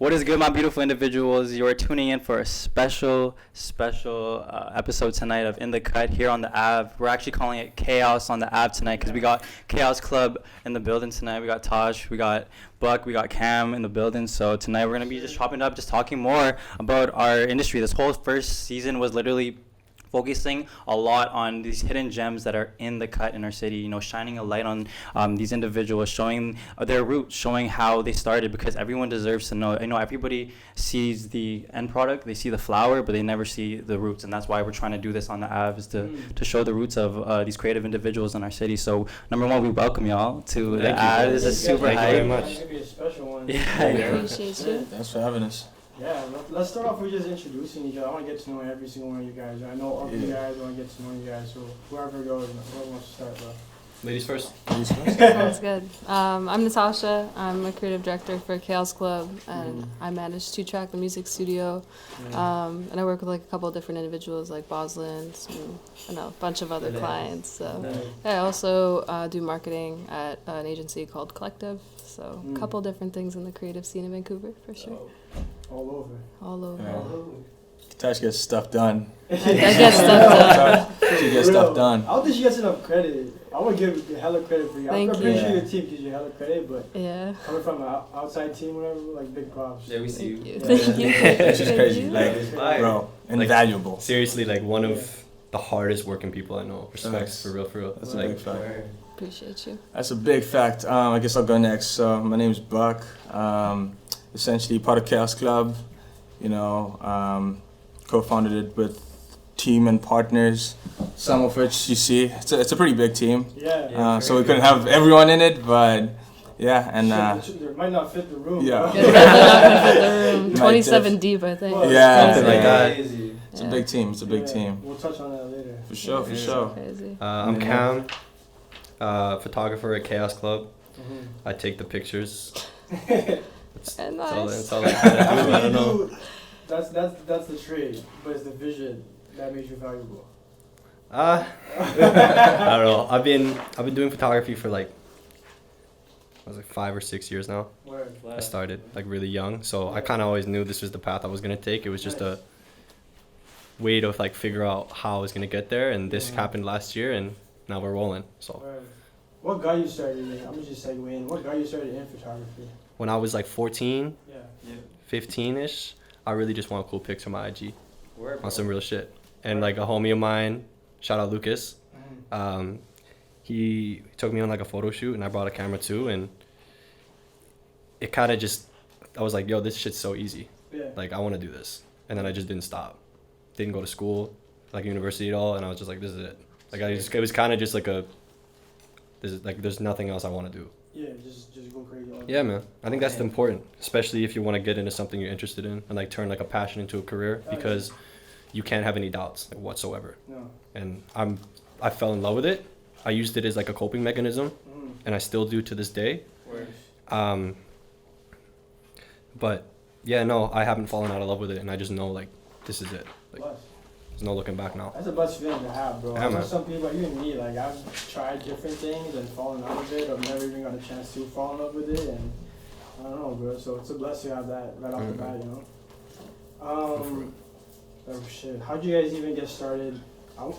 What is good, my beautiful individuals? You're tuning in for a special episode tonight of In the Cut here on the Ave. We're actually calling it Chaos on the Ave tonight because we got Chaos Club in the building tonight. We got Taj, we got Buk, we got Cam in the building. So tonight we're going to be just chopping it up, just talking more about our industry. This whole first season was literally focusing a lot on these hidden gems that are in the cut in our city, you know, shining a light on these individuals, showing their roots, showing how they started, because everyone deserves to know. You know, everybody sees the end product, they see the flower, but they never see the roots, and that's why we're trying to do this on the Ave, is to show the roots of these creative individuals in our city. So, number one, we welcome y'all to the Ave. This is super hype. Thank you very much. It's going to be a special one. Yeah. Appreciate you. Thanks for having us. Yeah, let's start off with just introducing each other. I want to get to know every single one of you guys. I know all of you guys. I want to get to know you guys. So whoever goes, whoever wants to start, bro. Ladies first. Sounds good. I'm Natasha. I'm a creative director for Chaos Club, and I manage 2-Track, the music studio. And I work with like a couple of different individuals like Boslins and a bunch of other clients. So I also do marketing at an agency called Constructive. So a couple different things in the creative scene in Vancouver for sure. All over. All over. Yeah. Tash gets stuff done. I get stuff done. She gets stuff done. I don't think she gets enough credit. I want to give hella credit for you. Thank I'm pretty you. sure your team gives you hella credit, but Yeah. coming from an outside team, whatever, like big props. Yeah, we see you. Thank you. Yeah. Thank you. It's just Thank crazy. you. Like, bro, invaluable. Seriously, like one of the hardest working people I know. Respects, Nice. for real. That's a Like, big fact. Appreciate you. That's a big fact. I guess I'll go next. So my name's Buk. Essentially part of Chaos Club. You know, co-founded it with team and partners, some of which you see. It's a pretty big team. Yeah. So we couldn't have everyone in it, but yeah, and There might not fit the room. yeah. bro. The room. Might 27 deep, I think. Well, Yeah, something like that. it's a big team. It's a big Yeah, team. We'll touch on that later. For sure, for Yeah. sure. Crazy. I'm Cam, photographer at Chaos Club. Mm-hmm. I take the pictures. And That's nice. all I kind of do. I don't know. That's the trade, but it's the vision that makes you valuable. I don't know. I've been doing photography for like 5 or 6 years now. Word. I started like really young, so I kind of always knew this was the path I was gonna take. It was just a way to like figure out how I was gonna get there, and this happened last year, and now we're rolling. So Word. What got you started in? I'm gonna just segue in. What got you started in photography? when I was like 14, Yeah. 15ish, I really just want cool pics for my IG Word, on some real shit. And like a homie of mine, shout out Lucas, he took me on like a photo shoot, and I brought a camera too, and it kind of just, I was like, yo, this shit's so easy. Yeah. Like, I want to do this. And then I just didn't stop. Didn't go to school, like university at all, and I was just like, this is it. Like, it was kind of just like there's nothing else I want to do. Yeah, just go crazy. all the Yeah, time. man. I think that's important, especially if you want to get into something you're interested in and like turn like a passion into a career, because you can't have any doubts like, whatsoever. No. And I fell in love with it. I used it as like a coping mechanism, and I still do to this day. Word. But yeah, no, I haven't fallen out of love with it, and I just know like this is it. Like, Bless. there's no looking back now. That's a blessed feeling to have, bro. Yeah, I know man. some people, like you and me, like I've tried different things and fallen out of it, or never even got a chance to fall in love with it, and I don't know, bro. So it's a blessing to have that right off the bat, you know. Oh shit! How'd you guys even get started?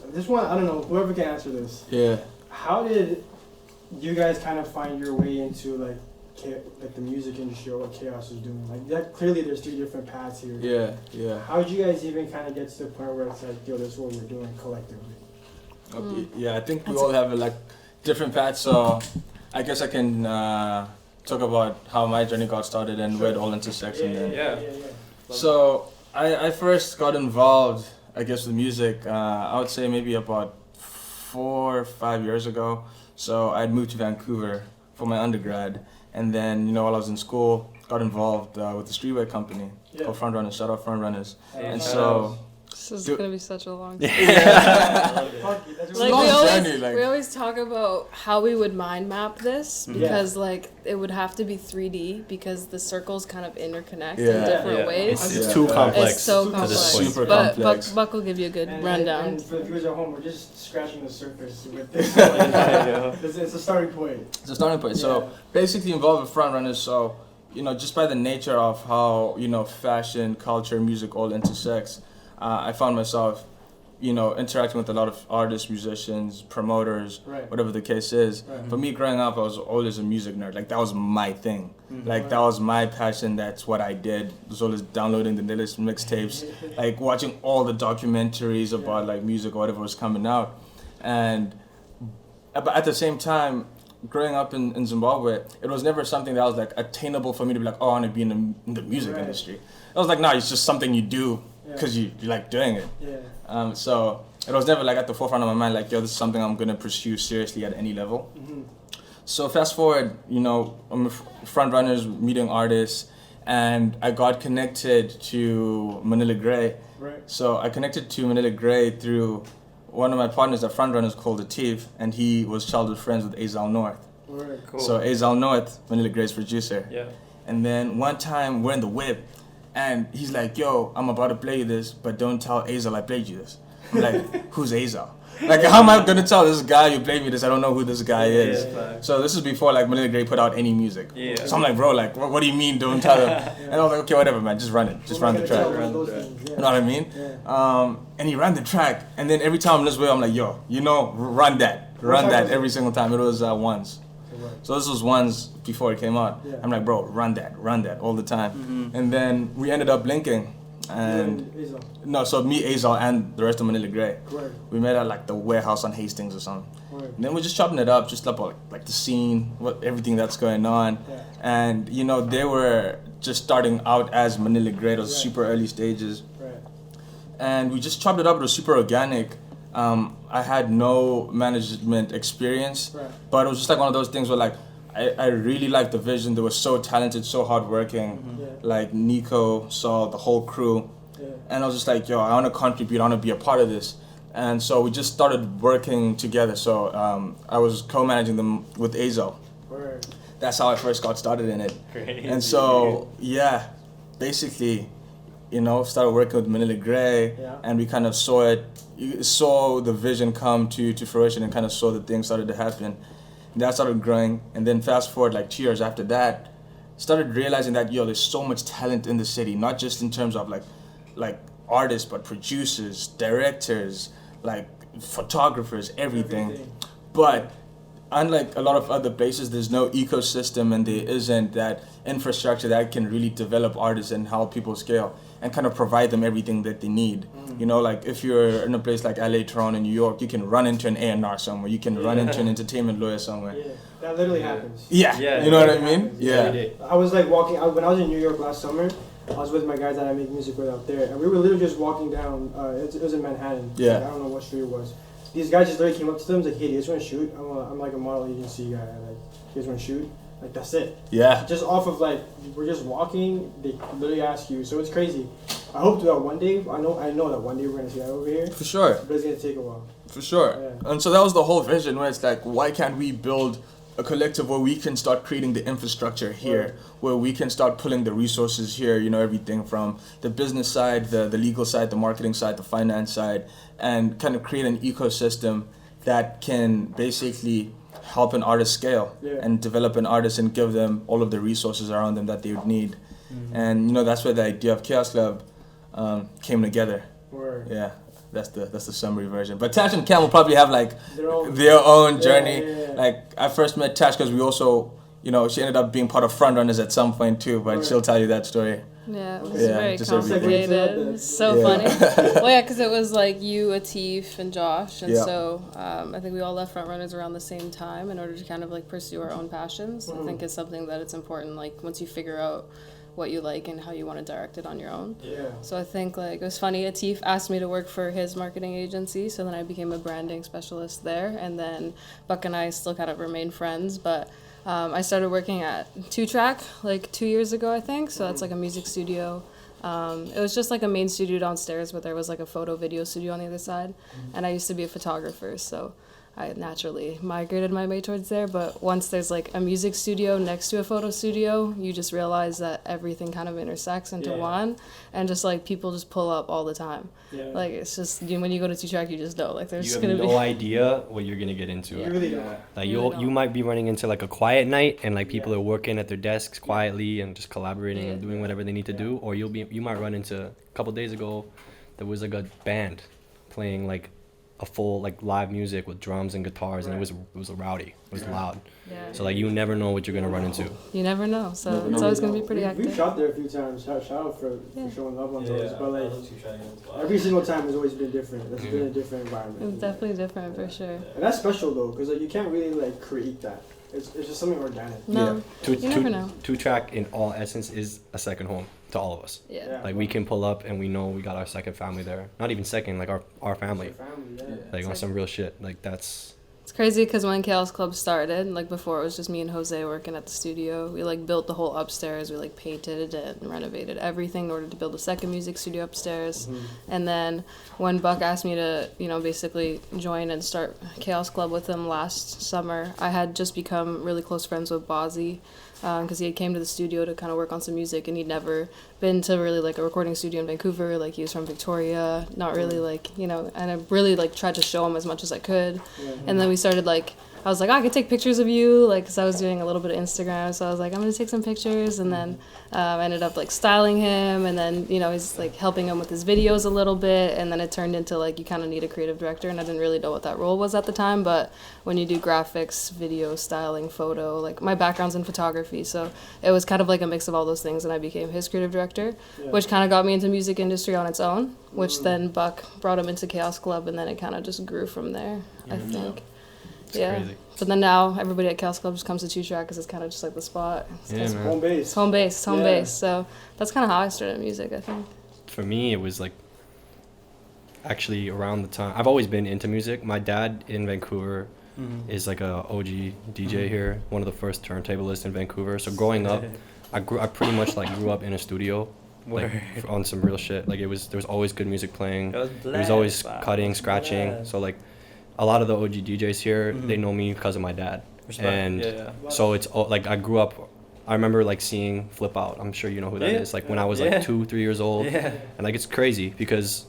This one, I don't know. Whoever can answer this. Yeah. How did you guys kind of find your way into like the music industry, or what Chaos is doing? Like that, clearly, there's 3 different paths here. Yeah. How did you guys even kind of get to the point where it's like, yo, this is what we're doing collectively? Okay. Yeah, I think we all have like different paths. So I guess I can talk about how my journey got started and where it all intersects. And then. Yeah. So I first got involved, I guess, with music. I would say maybe about 4 or 5 years ago. So I'd moved to Vancouver for my undergrad, and then while I was in school, got involved with the streetwear company called Front Runners. Shout out Front Runners. And so This is gonna be such a long. That's Like long journey, like- we always talk about how we would mind map this, because like it would have to be 3D, because the circles kind of interconnect in Yeah. different ways. It's too complex. It's so to complex. this point. Super But complex. Buck will give you a good rundown. And for the viewers at home, we're just scratching the surface with this. It's a starting point. It's a starting point. So basically involved with Front Runners. So just by the nature of how, fashion, culture, music all intersects, I found myself, interacting with a lot of artists, musicians, promoters, Right. whatever the case is. Right. For me, growing up, I was always a music nerd. Like, that was my thing. Mhm. Like, that was my passion. That's what I did. I was always downloading the latest mixtapes, like, watching all the documentaries about, like, music or whatever was coming out. But at the same time, growing up in Zimbabwe, it was never something that was, like, attainable for me to be like, oh, I want to be in the music Right. industry. I was like, no, it's just something you do Yeah. because you like doing it. Yeah. So it was never like at the forefront of my mind, like, yo, this is something I'm gonna pursue seriously at any level. Mm-hmm. So fast forward, I'm front runners, meeting artists, and I got connected to Manila Gray. Right. So I connected to Manila Gray through one of my partners at front runners called Atif, and he was childhood friends with Azal North. Right. Cool. So Azal North, Manila Gray's producer. Yeah. And then one time we're in the whip, and he's like, yo, I'm about to play you this, but don't tell Azal I played you this. I'm like, who's Azal? Like, how am I going to tell this guy you played me this? I don't know who this guy is. Yeah. So this is before, like, Manila Gray put out any music. Yeah. So I'm like, bro, like, what do you mean don't tell him? And I was like, okay, whatever, man, just run it. Just run the track. Run the Those track. things, You know what I mean? Yeah. And he ran the track, and then every time I'm this way, I'm like, yo, run that. Run track that was it? every single time. It was once. So this was once before it came out. Yeah. I'm like, bro, run that all the time. Mhm. And then we ended up linking. And Azal. no, so me, Azal, and the rest of Manila Gray. Word. We met at like the warehouse on Hastings or something. Word. And then we're just chopping it up, just about like the scene, everything that's going on. Yeah. And they were just starting out as Manila Gray. It was Right. super early stages. Right. And we just chopped it up. It was super organic. I had no management experience, Right. but it was just like one of those things where, like, I really liked the vision. They were so talented, so hardworking. Yeah. Like Nico, Saul, the whole crew. Yeah. And I was just like, yo, I want to contribute. I want to be a part of this. And so we just started working together. So I was co-managing them with Azal. Word. That's how I first got started in it. Crazy. And so, yeah, basically, started working with Manila Gray, Yeah. and we kind of saw the vision come to fruition, and kind of saw the things started to happen. And that started growing, and then fast forward like 2 years after that, started realizing that, yo, there's so much talent in the city, not just in terms of like artists, but producers, directors, like photographers, everything. But unlike a lot of other places, there's no ecosystem, and there isn't that infrastructure that can really develop artists and help people scale and kind of provide them everything that they need. Like if you're in a place like LA, Toronto, New York, you can run into an A&R somewhere, you can run into an entertainment lawyer somewhere. Yeah. That literally happens. Yeah, Yeah. you know what I mean? Happens. Yeah. I was like walking out when I was in New York last summer. I was with my guys that I make music with out there, and we were literally just walking down. It was in Manhattan. Yeah. Like, I don't know what street it was. These guys just literally came up to them, like, "Hey, do you guys want to shoot? I'm like a model agency guy. Like, you guys want to shoot?" Like, that's it. Yeah. Just off of like we're just walking, they literally ask you. So it's crazy. I hope that one day, I know that one day we're gonna see that over here, For sure. but it's gonna take a while. For sure. Yeah. And so that was the whole vision, where it's like, why can't we build a collective where we can start creating the infrastructure here, Right. where we can start pulling the resources here, everything from the business side, the legal side, the marketing side, the finance side, and kind of create an ecosystem that can basically help an artist scale Yeah. and develop an artist and give them all of the resources around them that they would need. And that's where the idea of Chaos Club came together. Word. Yeah, that's the summary version. But Tash and Cam will probably have like Their own- journey. Yeah. Like I first met Tash because we also, she ended up being part of Front Runners at some point too. But Right. she'll tell you that story. Yeah, it was Yeah, very just everything. complicated. It's so Yeah. funny. Well, yeah, because it was like you, Atif, and Josh, and Yeah. so I think we all left Front Runners around the same time in order to kind of like pursue our own passions. I think it's something that it's important, like once you figure out what you like and how you want to direct it on your own. Yeah. So I think like it was funny. Atif asked me to work for his marketing agency, so then I became a branding specialist there, and then Buk and I still kind of remain friends, but. I started working at 2-Track like 2 years ago, I think. So that's like a music studio. It was just like a main studio downstairs, but there was like a photo video studio on the other side. And I used to be a photographer, so I naturally migrated my way towards there. But once there's like a music studio next to a photo studio, you just realize that everything kind of intersects into one, and just like people just pull up all the time. Yeah. Like it's just when you go to two-track, you just know like there's You just have gonna no be. idea what you're gonna get into. You really don't. Like You really you don't. might be running into like a quiet night and like people Yeah. are working at their desks quietly and just collaborating and Yeah. doing whatever they need to do, or you might run into a couple days ago there was like a band playing like a full like live music with drums and guitars, and it was rowdy, it was loud. Yeah. So like you never know what you're gonna run into. You never know, so Never it's know. always gonna be pretty We've active. shot there a few times. Shout out for Yeah. showing love on those. But like every single time has always been different. It's been a different environment. It's definitely different for sure. And that's special though, because like you can't really like create that. It's just something organic. No, you never know. Two track in all essence is a second home to all of us. Yeah. Yeah. Like we can pull up and we know we got our second family there. Not even second, like our family. It's your family, yeah. Like It's on like- some real shit. Like that's It's crazy because when Chaos Club started, like before it was just me and Jose working at the studio. We like built the whole upstairs. We like painted it and renovated everything in order to build a second music studio upstairs. And then when Buck asked me to, basically join and start Chaos Club with him last summer, I had just become really close friends with Bozzy because he had came to the studio to kind of work on some music, and he'd never been to really like a recording studio in Vancouver. Like he was from Victoria, not really like, and I really like tried to show him as much as I could. And then we started like, I was like, I could take pictures of you, like, because I was doing a little bit of Instagram. So I was like, I'm going to take some pictures. And then I ended up, like, styling him. And then, he's, like, helping him with his videos a little bit. And then it turned into, like, you kind of need a creative director. And I didn't really know what that role was at the time. But when you do graphics, video, styling, photo, like, my background's in photography. So it was kind of like a mix of all those things. And I became his creative director, which kind of got me into music industry on its own, which then Buck brought him into Chaos Club. And then it kind of just grew from there, I think. it's Yeah. crazy. But then now everybody at Chaos Club just comes to two track because it's kind of just like the spot. Yeah, It's man. home base. It's home base. It's home Yeah. base. So that's kind of how I started music, I think. For me, it was like actually around the time I've always been into music. My dad in Vancouver is like a OG DJ here, one of the first turntablists in Vancouver. So growing up, I pretty much like grew up in a studio, like on some real shit. Like there was always good music playing. There was always cutting, scratching. So like a lot of the OG DJs here, they know me because of my dad. And so it's like I grew up. I remember like seeing Flip Out. I'm sure you know who that is. Like when I was like 2-3 years old, and like it's crazy because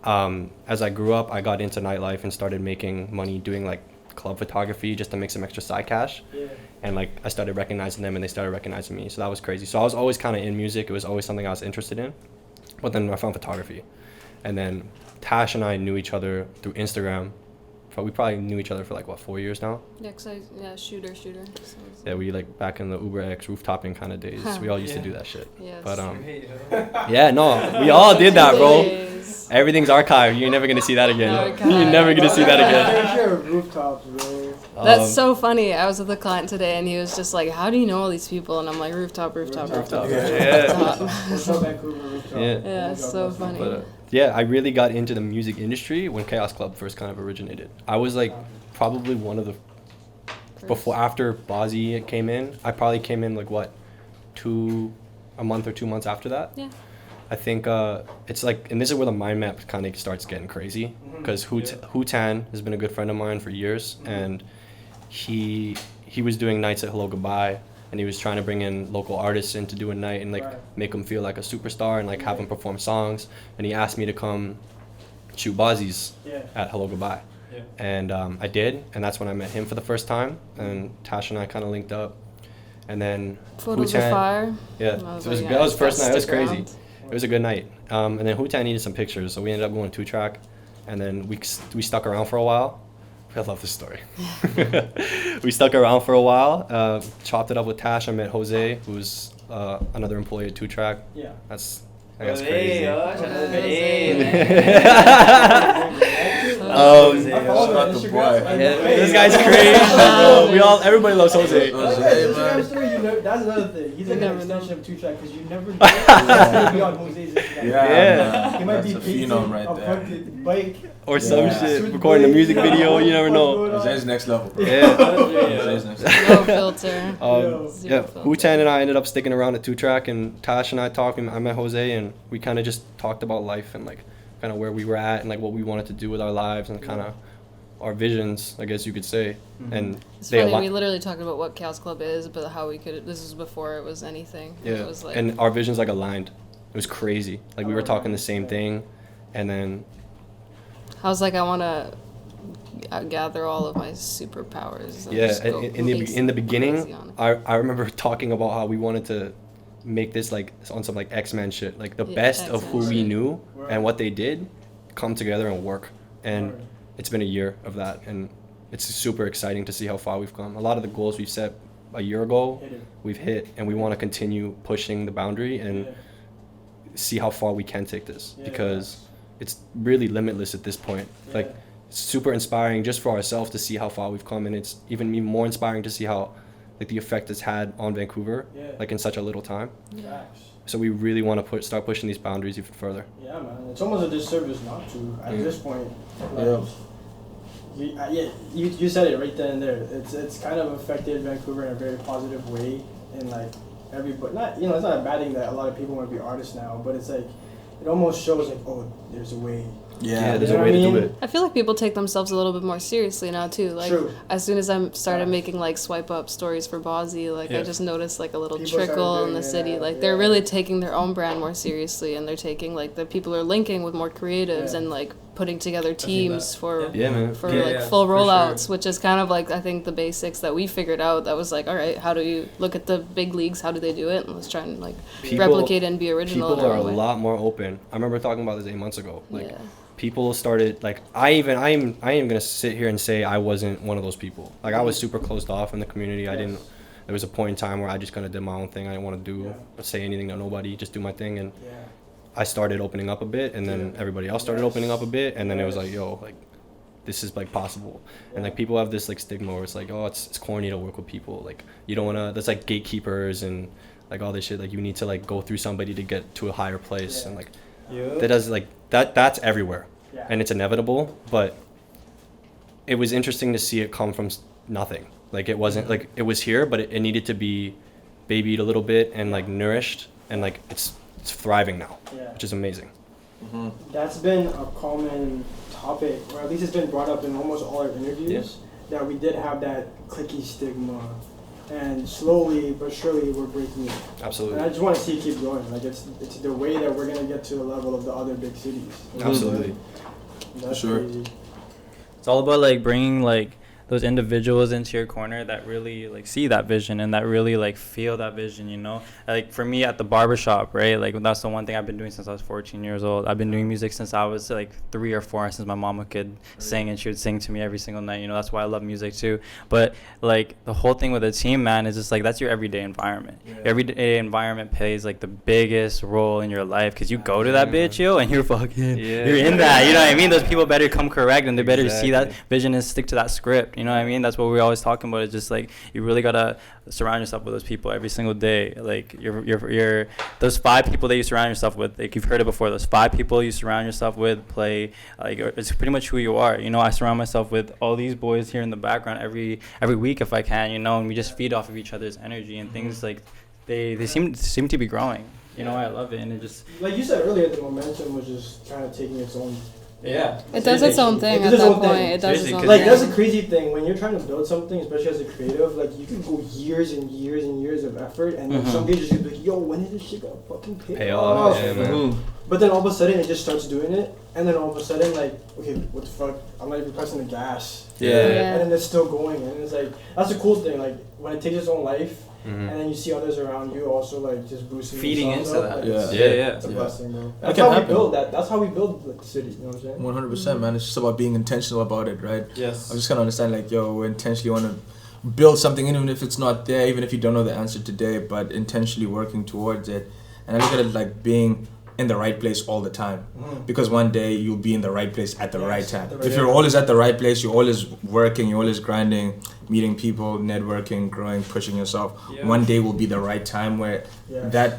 as I grew up, I got into nightlife and started making money doing like club photography just to make some extra side cash. And like I started recognizing them and they started recognizing me. So that was crazy. So I was always kind of in music. It was always something I was interested in. But then I found photography. And then Tash and I knew each other through Instagram. We probably knew each other for like, 4 years now? Yeah, because shooter. So Yeah, we like back in the Uber X rooftopping kind of days. We all used to do that shit. Yes. But yeah, no, we all did that, bro. Days. Everything's archived. You're never gonna see that again. Archived. You're never gonna see that again. Pretty sure rooftops, bro. That's so funny. I was with a client today and he was just like, how do you know all these people? And I'm like, rooftop. Yeah. What's up, Vancouver rooftop? Yeah. Yeah, it's so funny. But yeah, I really got into the music industry when Chaos Club first kind of originated. I was like probably one of the after Bozzy came in. I probably came in like a month or 2 months after that. Yeah. I think it's like, and this is where the mind map kind of starts getting crazy, because Hutan has been a good friend of mine for years, and he was doing nights at Hello Goodbye, and he was trying to bring in local artists in to do a night and like make them feel like a superstar and like have them perform songs, and he asked me to come shoot Bozzy's at Hello Goodbye. And I did, and that's when I met him for the first time, and Tash and I kind of linked up, and then Photos Hutan- are fire. Yeah, I that like, was first night. It was stick crazy. around. It was a good night. And then Hutan needed some pictures, so we ended up going 2-track, and then we stuck around for a while. I love this story. We stuck around for a while, chopped it up with Tash. I met Jose, who's another employee at 2-track. Yeah. That's crazy. I follow Not him on the Instagram. boy. I know. This guy's crazy. Everybody loves Jose. Instagram story, that's another thing. He's like You an never know. extension of 2-track because you never know what's gonna be on Jose's Instagram. Yeah. He might That's be a painting phenom right a there. fucking bike. Or some Yeah. shit, recording a music video. You never know. Jose's next level, bro. Yeah. Jose's next level. No filter. Yeah, Zero filter. Hutan and I ended up sticking around at 2-track, and Tash and I talked, and I met Jose, and we kind of just talked about life and like kind of where we were at and like what we wanted to do with our lives, and kind of our visions, I guess you could say, and It's they funny, align. we literally talked about what Chaos Club is, but how we could, this was before it was anything. Yeah, It was like, and our visions like aligned. It was crazy. Like we were talking the same thing, and then I was like, I want to gather all of my superpowers. And yeah, just go in the crazy beginning, on it. I remember talking about how we wanted to make this like on some like X-Men shit, like the Yeah, best of X-Men who we shit. knew and what they did come together and work. And it's been a year of that, and it's super exciting to see how far we've come. A lot of the goals we've set a year ago, we've hit, and we want to continue pushing the boundary and see how far we can take this, because it's really limitless at this point. Like, it's super inspiring just for ourselves to see how far we've come, and it's even more inspiring to see how like the effect it's had on Vancouver, like in such a little time. So we really want to start pushing these boundaries even further. Yeah, man. It's almost a disservice not to at this point. You said it right then and there. It's kind of affected Vancouver in a very positive way, and like everybody. Not it's not a bad thing that a lot of people want to be artists now, but it's like it almost shows like, oh, there's a way. Yeah, there's You know a way what I to do mean? it. I feel like people take themselves a little bit more seriously now too. Like True. as soon as I started making like swipe up stories for Bozzy, like I just noticed like a little People started trickle in doing the it, city. Like they're really taking their own brand more seriously, and they're taking like the people are linking with more creatives and like putting together teams for Yeah, man. for Yeah, like yeah, full for rollouts, sure. which is kind of like I think the basics that we figured out. That was like, all right, how do you look at the big leagues? How do they do it? And let's try and like replicate and be original. People in our are a own way. lot more open. I remember talking about this 8 months ago. Like, Yeah. people started like I am gonna sit here and say I wasn't one of those people. Like I was super closed off in the community. I didn't. There was a point in time where I just kind of did my own thing. I didn't want to do or say anything to nobody. Just do my thing, and I started opening up a bit, and then everybody else started opening up a bit, and then it was like, yo, like this is like possible. And like people have this like stigma where it's like, oh, it's corny to work with people. Like you don't wanna. There's like gatekeepers and like all this shit. Like you need to like go through somebody to get to a higher place, and like that does like that's everywhere. And it's inevitable, but it was interesting to see it come from nothing. Like it wasn't like it was here, but it needed to be babied a little bit and like nourished, and like it's thriving now, which is amazing. That's been a common topic, or at least it's been brought up in almost all our interviews, that we did have that cliquey stigma, and slowly but surely we're breaking it. Absolutely. And I just want to see it keep going. Like it's the way that we're gonna get to the level of the other big cities. Absolutely. That's Sure. crazy. It's all about like bringing like those individuals into your corner that really like see that vision and that really like feel that vision, you know? Like for me at the barbershop, right? Like that's the one thing I've been doing since I was 14 years old. I've been doing music since I was like 3 or 4, since my mama could sing, and she would sing to me every single night, you know? That's why I love music too. But like the whole thing with a team, man, is just like that's your everyday environment. Your everyday environment plays like the biggest role in your life, because you go to that bitch, yo, and you're fucking you're in that, you know what I mean? Those people better come correct, and they better see that vision and stick to that script. You know what I mean? That's what we're always talking about. It's just like you really gotta surround yourself with those people every single day. Like you're those 5 people that you surround yourself with. Like you've heard it before. Those 5 people you surround yourself with play like it's pretty much who you are. You know, I surround myself with all these boys here in the background every week if I can. You know, and we just feed off of each other's energy, and things like they seem to be growing. You know, I love it, and it just Like you said earlier, the momentum was just kind of taking its own. It does its own thing It at does its that own point. thing. It does its own Like thing. that's a crazy thing when you're trying to build something, especially as a creative. Like you can go years and years and years of effort, and then some days you're just like, "Yo, when is this shit gonna fucking pay off?" Yeah, man. But then all of a sudden it just starts doing it, and then all of a sudden like, okay, what the fuck? I'm not even pressing the gas. Yeah. And then it's still going, and it's like that's a cool thing. Like when it takes its own life, and then you see others around you also like just boosting feeding themselves into up, that. like, Yeah. It's a blessing, bro. That That's can how we happen. build that. That's how we build like, the city. You know what I'm saying? 100%, man. It's just about being intentional about it, right? Yes. I'm just gonna understand, like, yo, we intentionally want to build something, even if it's not there, even if you don't know the answer today, but intentionally working towards it. And I look at it like being in the right place all the time, because one day you'll be in the right place at the right time. If you're always at the right place, you're always working, you're always grinding, meeting people, networking, growing, pushing yourself. One day will be the right time where that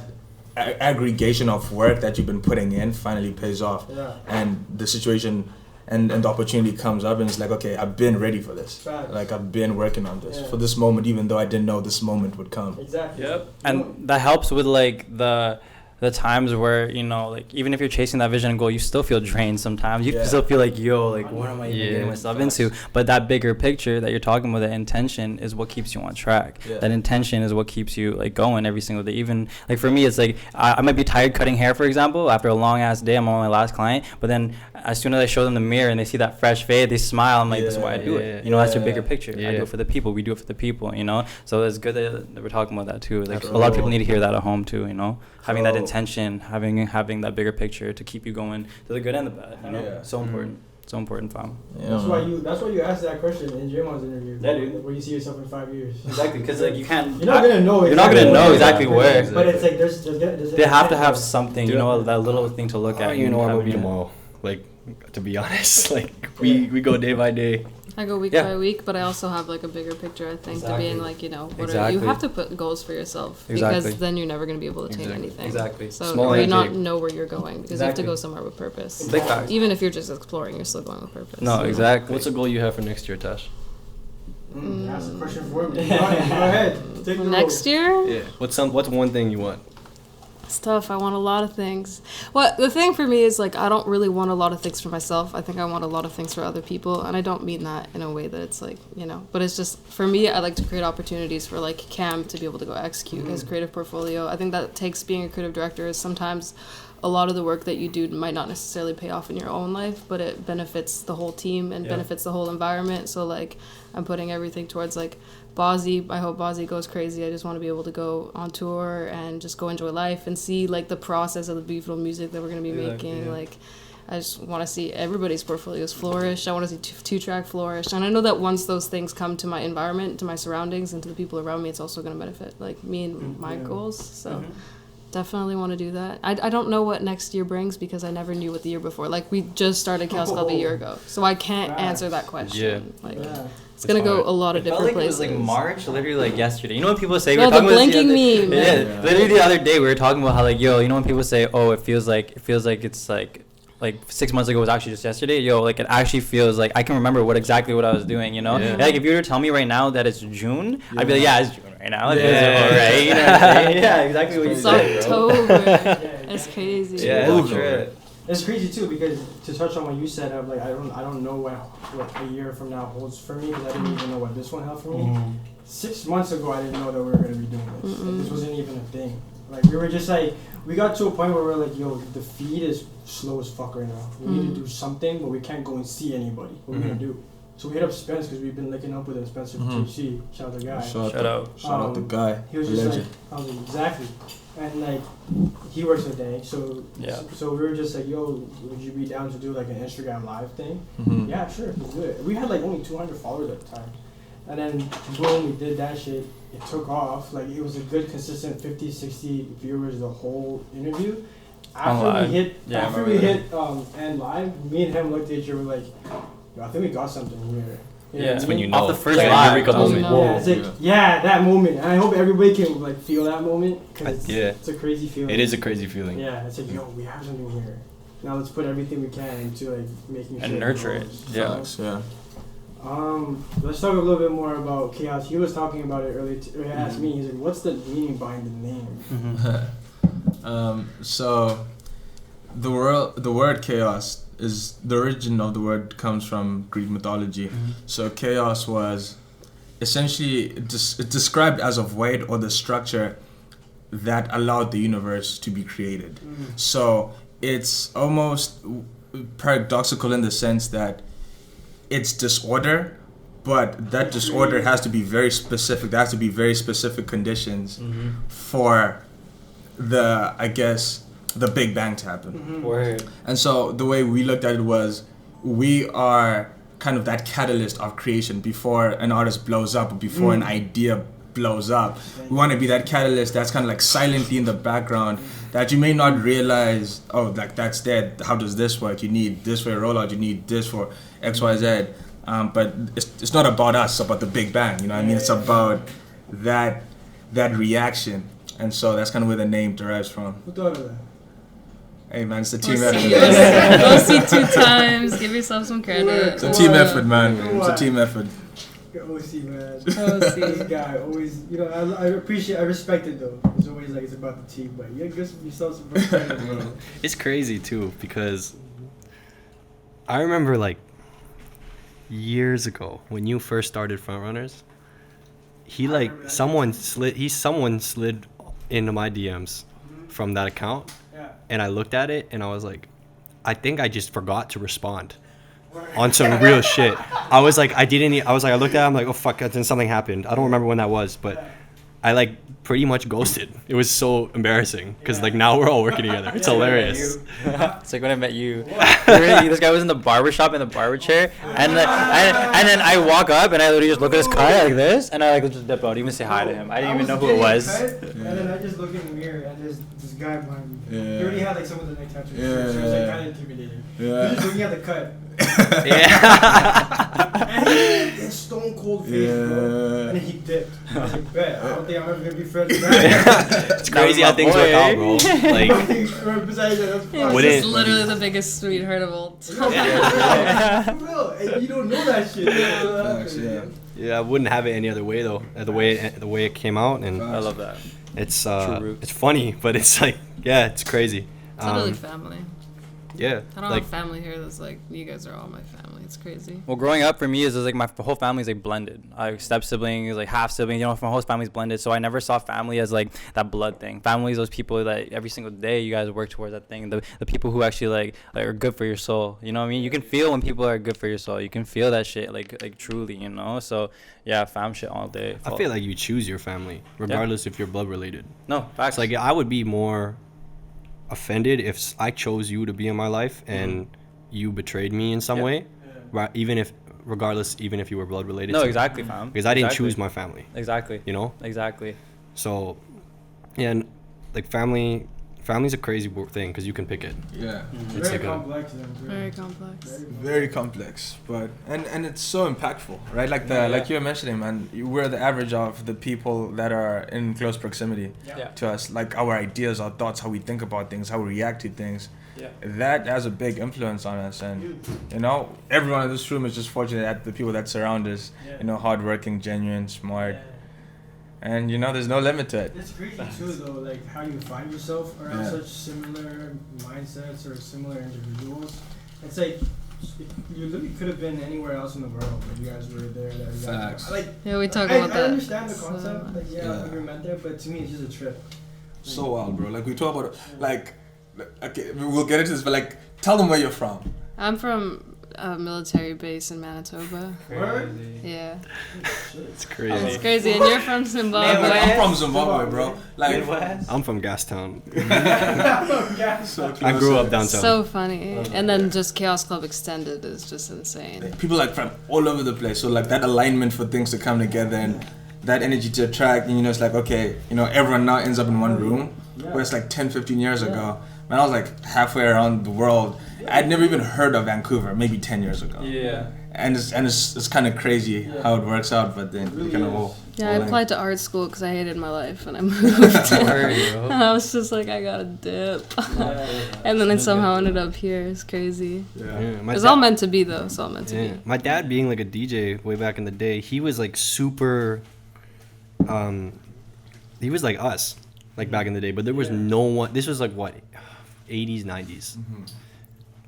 aggregation of work that you've been putting in finally pays off, and the situation and the opportunity comes up, and it's like, okay, I've been ready for this. Facts. Like I've been working on this for this moment, even though I didn't know this moment would come. Exactly. Yep. And that helps with like the the times where, you know, like, even if you're chasing that vision and goal, you still feel drained sometimes. You Yeah. still feel like, yo, like, what am I even getting myself into? But that bigger picture that you're talking about, the intention, is what keeps you on track. Yeah. That intention is what keeps you, like, going every single day. Even, like, for me, it's like, I might be tired cutting hair, for example. After a long-ass day, I'm on my last client. But then as soon as I show them the mirror and they see that fresh fade, they smile. I'm like, this is why I do it. You know, that's your bigger picture. I do it for the people. We do it for the people, you know? So it's good that we're talking about that, too. Like, a lot of people need to hear that at home, too, you know? Having that intention, having that bigger picture to keep you going to the good and the bad, you know? So important. So important, fam. Yeah, That's why you asked that question in Draymond's interview. Yeah, dude. Where you see yourself in 5 years. Exactly, because, like, you can't... You're not gonna know. You're not gonna know exactly where. But it's like there's They have to have something, you know, that little thing to look I at. don't even know where I'm gonna be tomorrow. Like, to be honest, like, we go day by day. I go week by week, but I also have like a bigger picture. I think to being like, you know, you have to put goals for yourself because then you're never going to be able to attain anything. Exactly. So or you not know where you're going because you have to go somewhere with purpose. Big fact. Even if you're just exploring, you're still going with purpose. No, exactly. What's the goal you have for next year, Tash? That's a question for me. Go ahead. Take the Next year? Yeah. What's one thing you want? It's tough. I want a lot of things. Well, the thing for me is like I don't really want a lot of things for myself. I think I want a lot of things for other people, and I don't mean that in a way that it's like, you know, but it's just for me. I like to create opportunities for like Cam to be able to go execute his creative portfolio. I think that takes being a creative director is sometimes a lot of the work that you do might not necessarily pay off in your own life, but it benefits the whole team and benefits the whole environment. So like I'm putting everything towards like Bozzy. I hope Bozzy goes crazy. I just want to be able to go on tour and just go enjoy life and see like the process of the beautiful music that we're going to be making. Like I just want to see everybody's portfolios flourish. I want to see two-track flourish. And I know that once those things come to my environment, to my surroundings, and to the people around me, it's also going to benefit like me and my goals. So definitely want to do that. I don't know what next year brings because I never knew what the year before. Like we just started Chaos Club a year ago, so I can't answer that question. It's gonna go a lot of different places. It was like March, literally like yesterday. You know when people say the blinking meme. Yeah, literally the other day we were talking about how like, yo, you know when people say, oh, it feels like it's like 6 months ago was actually just yesterday. Yo, like it actually feels like I can remember exactly what I was doing. You know, like if you were to tell me right now that it's June, I'd be like, yeah, it's June right now. It feels alright. You know what I'm saying? Yeah, exactly what you said. It's October. It's crazy. Yeah, it's crazy too because to touch on what you said of like I don't know what a year from now holds for me because I didn't even know what this one held for me. 6 months ago I didn't know that we were gonna be doing this. Like, this wasn't even a thing. Like we were just like we got to a point where we're like, yo, the feed is slow as fuck right now. We need to do something, but we can't go and see anybody. What we're gonna do? So we hit up Spence because we've been linking up with him. Spencer from THC. Shout out the guy. Shout out the guy. He was just like, I was like, exactly. And like, he works with Danny, so we were just like, yo, would you be down to do like an Instagram live thing? Yeah, sure, let's do it. We had like only 200 followers at the time. And then boom, we did that shit. It took off. Like it was a good, consistent 50, 60 viewers the whole interview. After we hit end live, me and him looked at each other like, yo, I think we got something here. Yeah, that's when you know. Off the first like live. Yeah, it's like, that moment. And I hope everybody can like feel that moment because it's a crazy feeling. It is a crazy feeling. Yeah, it's like, yo, we have something here. Now let's put everything we can into like making sure and nurture it. Let's talk a little bit more about Chaos. He was talking about it earlier. He asked me, he's like, what's the meaning behind the name? So the word chaos is the origin of the word comes from Greek mythology. So chaos was essentially described as a void or the structure that allowed the universe to be created. So it's almost paradoxical in the sense that it's disorder, but that disorder has to be very specific. There has to be very specific conditions for the Big Bang to happen. Word. And so the way we looked at it was we are kind of that catalyst of creation before an artist blows up or before an idea blows up. We want to be that catalyst that's kind of like silently in the background that you may not realize, oh, like that's dead. How does this work? You need this for a rollout. You need this for X, Y, Z. But it's not about us. It's about the Big Bang. You know what I mean? It's about that reaction. And so that's kind of where the name derives from. Who thought of that? Hey man, it's a team effort. Go see 2 times. Give yourself some credit. It's a team effort, man. It's a team effort. OC, man. OC. This guy always, you know, I respect it though. It's always like it's about the team, but you give yourself some respect, bro. It's crazy too because I remember like years ago when you first started Frontrunners, someone slid into my DMs from that account, and I looked at it and I was like, I think I just forgot to respond on some real shit. I was like, I looked at it, I'm like, oh fuck, then something happened. I don't remember when that was, but I like pretty much ghosted. It was so embarrassing because like now we're all working together. It's hilarious. It's like when I met you. This guy was in the barber shop in the barber chair, and then I walk up and I literally just look at his cut like this, and I like just dip out, even say hi to him. I didn't even know who it was. And then I just look in the mirror and there's this guy behind me. Yeah. He already had like some of the neck tattoos, Yeah. so it was like kind of intimidating. Yeah. He was just looking at the cut. Yeah. And he had this stone cold face, bro. Yeah. And then he dipped. I was like, bet. I don't think I'm ever gonna be friends with that. It's crazy how things work out, bro. Like, Besides that, that's He fine. Would was it- just literally the biggest sweetheart of all time. For real. And you don't know that shit. Facts, yeah. yeah, I wouldn't have it any other way though. The way it came out, and I love that. it's True roots. it's funny, but it's like, yeah, it's crazy. It's literally family. Yeah, I don't like have family here that's like, you guys are all my family. It's crazy. Well, growing up for me is like my whole family's like blended. Step siblings, like half siblings. You know, my whole family's blended. So I never saw family as like that blood thing. Family is those people that every single day you guys work towards that thing. The people who actually like are good for your soul. You know what I mean? You can feel when people are good for your soul. You can feel that shit like truly. You know. So yeah, fam shit all day. I feel like you choose your family regardless if you're blood related. No facts. It's like I would be more offended if I chose you to be in my life and you betrayed me in some way, right? Even if you were blood related. No, to me. exactly, fam. Because I didn't Exactly. choose my family. Exactly. You know. Exactly. So, yeah, and like family's a crazy thing because you can pick it. Yeah. It's Very like complex. Very complex. Very complex, but and it's so impactful, right? Like like you were mentioning, man, we're the average of the people that are in close proximity Yeah. to us, like our ideas, our thoughts, how we think about things, how we react to things. Yeah. That has a big influence on us, and you know, everyone in this room is just fortunate that the people that surround us, you know, hardworking, genuine, smart, and you know, there's no limit to it. It's crazy too, though, like how you find yourself around Yeah. such similar mindsets or similar individuals. It's like you literally could have been anywhere else in the world, but you guys were there. That you guys Facts. like. Yeah, we talk I about that. understand the so concept, much. like Yeah. we were meant there, but to me, it's just a trip. So wild, bro. Like we talk about, like, okay, we'll get into this, but like, tell them where you're from. I'm from a military base in Manitoba. Word? Yeah. It's It's crazy. crazy. And you're from Like, Zimbabwe. I'm from Zimbabwe, bro. Like, I'm from Gastown. so I grew up down. downtown. So funny. And then just Chaos Club Extended is just insane. People like from all over the place. So like that alignment for things to come together and that energy to attract. And you know, it's like, okay, you know, everyone now ends up in one room. Where it's like 10, 15 years ago. When I was like halfway around the world, I'd never even heard of Vancouver, maybe 10 years ago. Yeah. And it's kind of crazy how it works out, but then you kind of all. Yeah, I all applied to art school because I hated my life and I moved. Word, And I was just like, I gotta dip. And then I somehow ended up here. It's crazy. Yeah, my It's dad- all meant to be, though. It's all meant to Yeah. be. My dad being like a DJ way back in the day, he was like super he was like us, like back in the day, but there was no one. This was like what, 80s, 90s.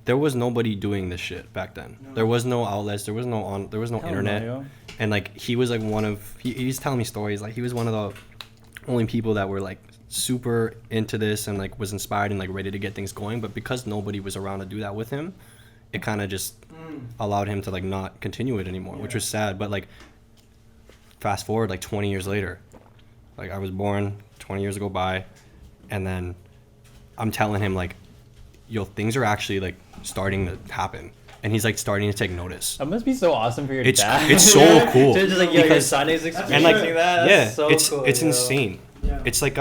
There was nobody doing this shit back then. There was no outlets, there was no internet. And like he was like one of he was telling me stories, like he was one of the only people that were like super into this and like was inspired and like ready to get things going, but because nobody was around to do that with him, it kind of just allowed him to like not continue it anymore, which was sad. But like fast forward like 20 years later, like I was born, 20 years go by, and then I'm telling him like, yo, things are actually like starting to happen, and he's like starting to take notice. That must be so awesome for your It's dad. it's so cool. Just like, yo, your because- son is experiencing and like that. yeah, That's so it's cool, it's yo. insane. Yeah. It's like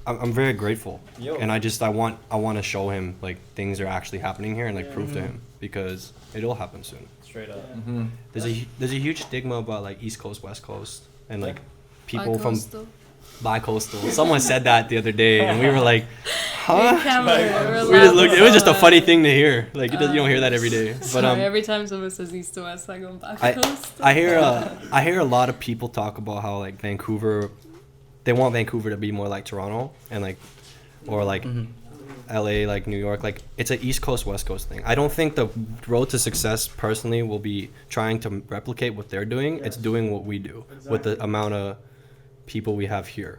I'm very grateful, Yo. and I want to show him like things are actually happening here and like prove to him, because it'll happen soon. Straight up. There's a huge stigma about like East Coast, West Coast, and like people from Bi-coastal. bi-coastal. Someone said that the other day, and we were like, huh? Camera, We just looked. It was just a funny thing to hear. Like you don't hear that every day. But Sorry, every time someone says east to west, I go back coast. I hear a lot of people talk about how like Vancouver, they want Vancouver to be more like Toronto and like, or like LA, like New York. Like it's an East Coast West Coast thing. I don't think the road to success personally will be trying to replicate what they're doing. It's doing what we do with the amount of people we have here,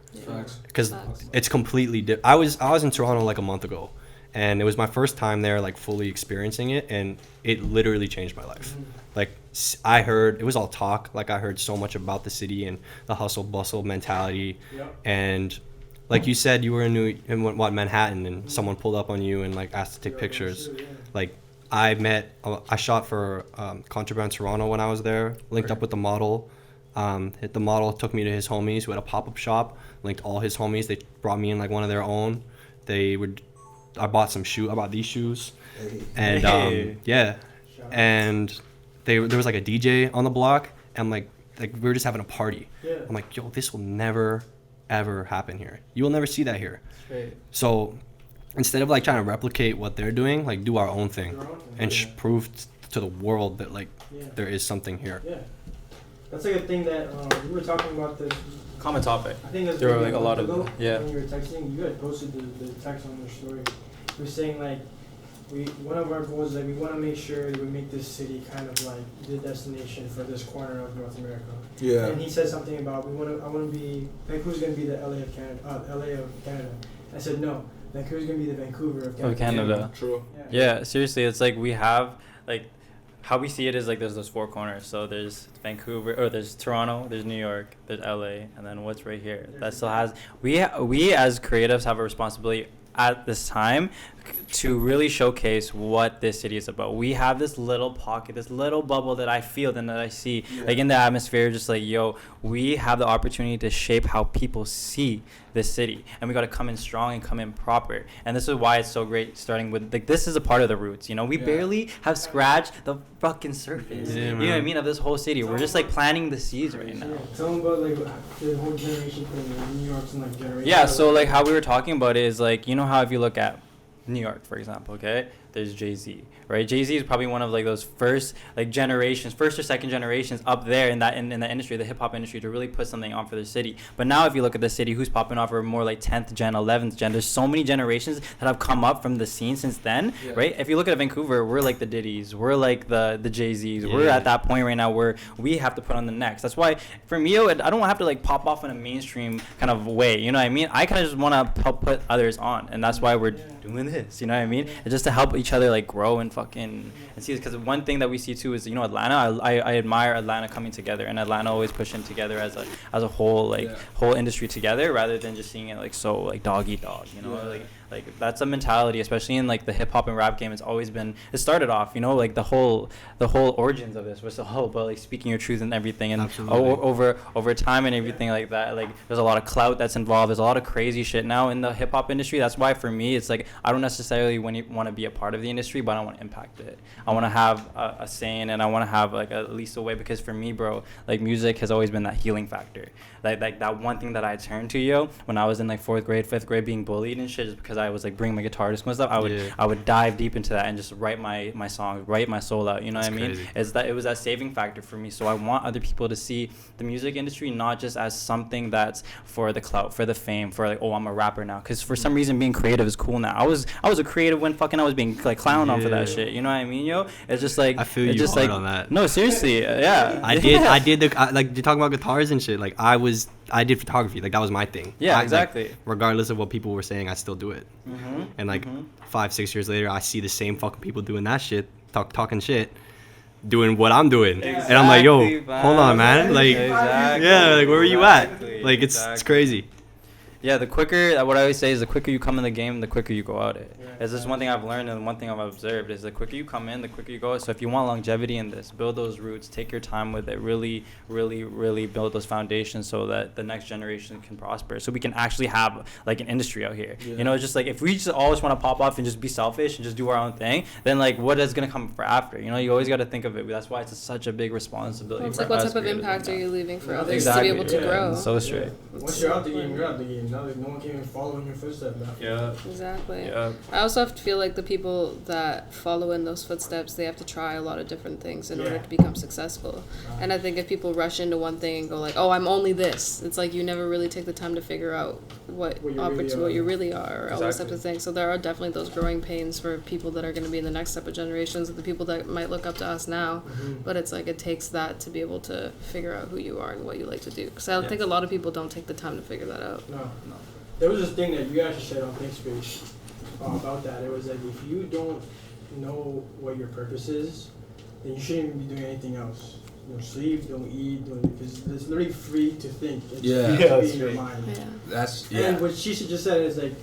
because it's completely different. I was in Toronto like a month ago, and it was my first time there, like fully experiencing it, and it literally changed my life. Like I heard, it was all talk. Like I heard so much about the city and the hustle bustle mentality, and like you said, you were in Manhattan, and someone pulled up on you and like asked to take pictures. Like I shot for Contraband Toronto when I was there, linked up with the model. The model took me to his homies who had a pop-up shop, linked all his homies. They brought me in like one of their own. I bought these shoes, and and there was like a DJ on the block, and like we were just having a party. I'm like, yo, this will never ever happen here. You will never see that here. So instead of like trying to replicate what they're doing, like do our own thing and prove to the world that like there is something here. That's like a thing that we were talking about the Common topic. I think there were like a lot of when you were texting, you had posted the text on your story. You were saying like one of our goals is that we want to make sure that we make this city kind of like the destination for this corner of North America. Yeah. And he said something about Vancouver's gonna be the LA of Canada. LA of Canada. I said no. Vancouver's gonna be the Vancouver of Canada. Of Canada. True. Yeah, seriously, it's like we have like. How we see it is like there's those four corners. So there's Vancouver, or there's Toronto, there's New York, there's LA, and then what's right here. That still has we as creatives have a responsibility at this time to really showcase what this city is about. We have this little pocket, this little bubble that I feel and that I see like in the atmosphere, just like, yo, we have the opportunity to shape how people see this city, and we got to come in strong and come in proper. And this is why it's so great starting with like, this is a part of the roots, you know. We barely have scratched the fucking surface, you know what I mean, of this whole city. We're just like planting the seeds right now. Tell them about like the whole generation thing, New York's and like generation. Yeah, so like how we were talking about it is like, you know how if you look at New York, for example, okay, there's Jay-Z, right? Jay-Z is probably one of like those first or second generations up there in the industry, the hip hop industry, to really put something on for the city. But now if you look at the city, who's popping off are more like 10th gen, 11th gen. There's so many generations that have come up from the scene since then, right? If you look at Vancouver, we're like the Diddy's, we're like the Jay-Z's. We're at that point right now where we have to put on the next. That's why for me, I don't have to like pop off in a mainstream kind of way, you know what I mean? I kind of just want to help put others on, and that's why we're doing this, you know what I mean? It's just to help each other like grow and fucking and see this, because one thing that we see too is, you know, Atlanta. I admire Atlanta coming together, and Atlanta always pushing together as a whole, like whole industry together, rather than just seeing it like so like dog eat dog, you know. Like that's a mentality, especially in like the hip hop and rap game. It's always been, it started off, you know, like the whole origins of this was the whole about like speaking your truth and everything, and over time and everything like that. Like there's a lot of clout that's involved. There's a lot of crazy shit now in the hip hop industry. That's why for me it's like I don't necessarily want to be a part of the industry, but I want to impact it. I want to have a saying, and I want to have like at least a way, because for me, bro, like music has always been that healing factor. Like that one thing that I turned to, yo, when I was in like 4th grade, 5th grade, being bullied and shit, just because I was like bringing my guitar to school and stuff. I would dive deep into that and just write my songs, write my soul out. You know what I mean? It was that saving factor for me. So I want other people to see the music industry not just as something that's for the clout, for the fame, for like, oh, I'm a rapper now. Because for some reason being creative is cool now. I was a creative when fucking I was being like clowned on for that shit. You know what I mean, yo? It's just like, I feel you just like, on that. No, seriously, yeah. I did like you're talking about guitars and shit. Like I did photography. Like that was my thing. Yeah, exactly. Like, regardless of what people were saying, I still do it. And like 5-6 years later, I see the same fucking people doing that shit, talking shit, doing what I'm doing, and I'm like, yo, hold on, man. Like, yeah, like where are you at? Like it's crazy. Yeah, what I always say is the quicker you come in the game, the quicker you go out it. It's just one thing I've learned, and one thing I've observed is the quicker you come in, the quicker you go. So if you want longevity in this, build those roots, take your time with it, really, really, really build those foundations so that the next generation can prosper. So we can actually have like an industry out here. You know, it's just like if we just always want to pop off and just be selfish and just do our own thing, then like what is gonna come for after? You know, you always got to think of it. That's why it's such a big responsibility. Well, it's like what type of impact are you leaving for others to be able to grow? So straight. Once you're out the game, you're out the game. now like no one can even follow in your footsteps now. Yeah. Exactly. Yeah. I also have to feel like the people that follow in those footsteps, they have to try a lot of different things in order to become successful. And I think if people rush into one thing and go like, "Oh, I'm only this," it's like you never really take the time to figure out what you really are, or all those types of things. So there are definitely those growing pains for people that are going to be in the next step of generations, the people that might look up to us now. But it's like it takes that to be able to figure out who you are and what you like to do. Because I think a lot of people don't take the time to figure that out. No. There was this thing that you actually said on Think Space about that. It was like if you don't know what your purpose is, then you shouldn't even be doing anything else. Don't sleep, don't eat, because it's literally free to think. It's free to be in your mind. And what Shisha just said is like,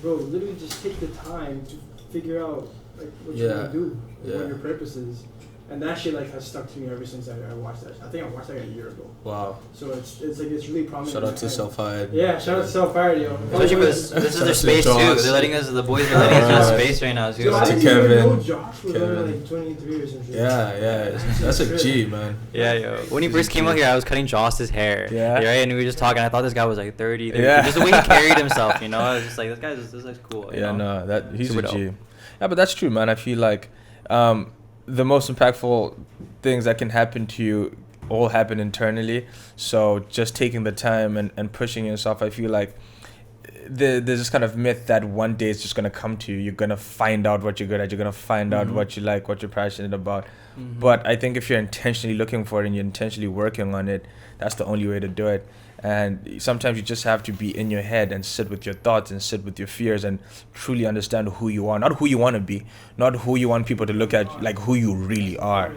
bro, literally just take the time to figure out like what you're gonna do, what your purpose is. And that shit like has stuck to me ever since I watched that. I think I watched that a year ago. Wow. So it's like it's really prominent. Shout out to Self-Hired. Yeah, shout out to Self-Hired, yo. Especially for this is their space too. They're letting us, the boys are letting us do space right now too. Dude, I didn't Kevin. even know Josh was only like 23 or some shit. Yeah. That's a G, man. Yeah, yo. When he first came out here, I was cutting Joss's hair. Yeah. Right, and we were just talking. I thought this guy was like 30. Yeah. Just the way he carried himself, you know. I was just like, this guy's cool. You know? No, he's Super a G. dope. Yeah, but that's true, man. I feel like the most impactful things that can happen to you all happen internally. So just taking the time and pushing yourself, I feel like there's this kind of myth that one day it's just going to come to you. You're going to find out what you're good at. You're going to find out what you like, what you're passionate about. But I think if you're intentionally looking for it and you're intentionally working on it, that's the only way to do it. And sometimes you just have to be in your head and sit with your thoughts and sit with your fears and truly understand who you are. Not who you want to be, not who you want people to look at, like who you really are.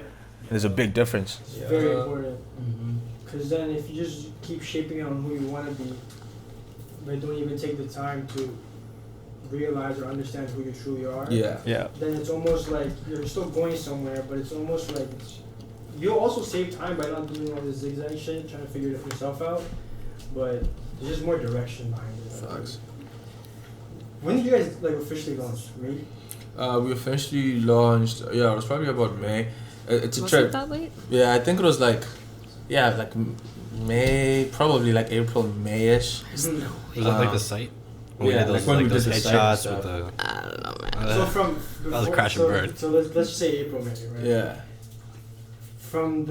There's a big difference. It's very important. Because then if you just keep shaping on who you want to be, but don't even take the time to realize or understand who you truly are, then it's almost like you're still going somewhere, but it's almost like you'll also save time by not doing all this zigzag shit, trying to figure yourself out, but there's just more direction behind it. Facts. When did you guys like officially launch? May? We officially launched, it was probably about May. It's a Was trip. it that late? Yeah, I think it was like May, probably like April, May-ish. Was that like the site? When Yeah, we did like when we did those the site headshots and with stuff. the. I don't know, man. So from that was a crash and burn. So let's say April, maybe, right? Yeah. From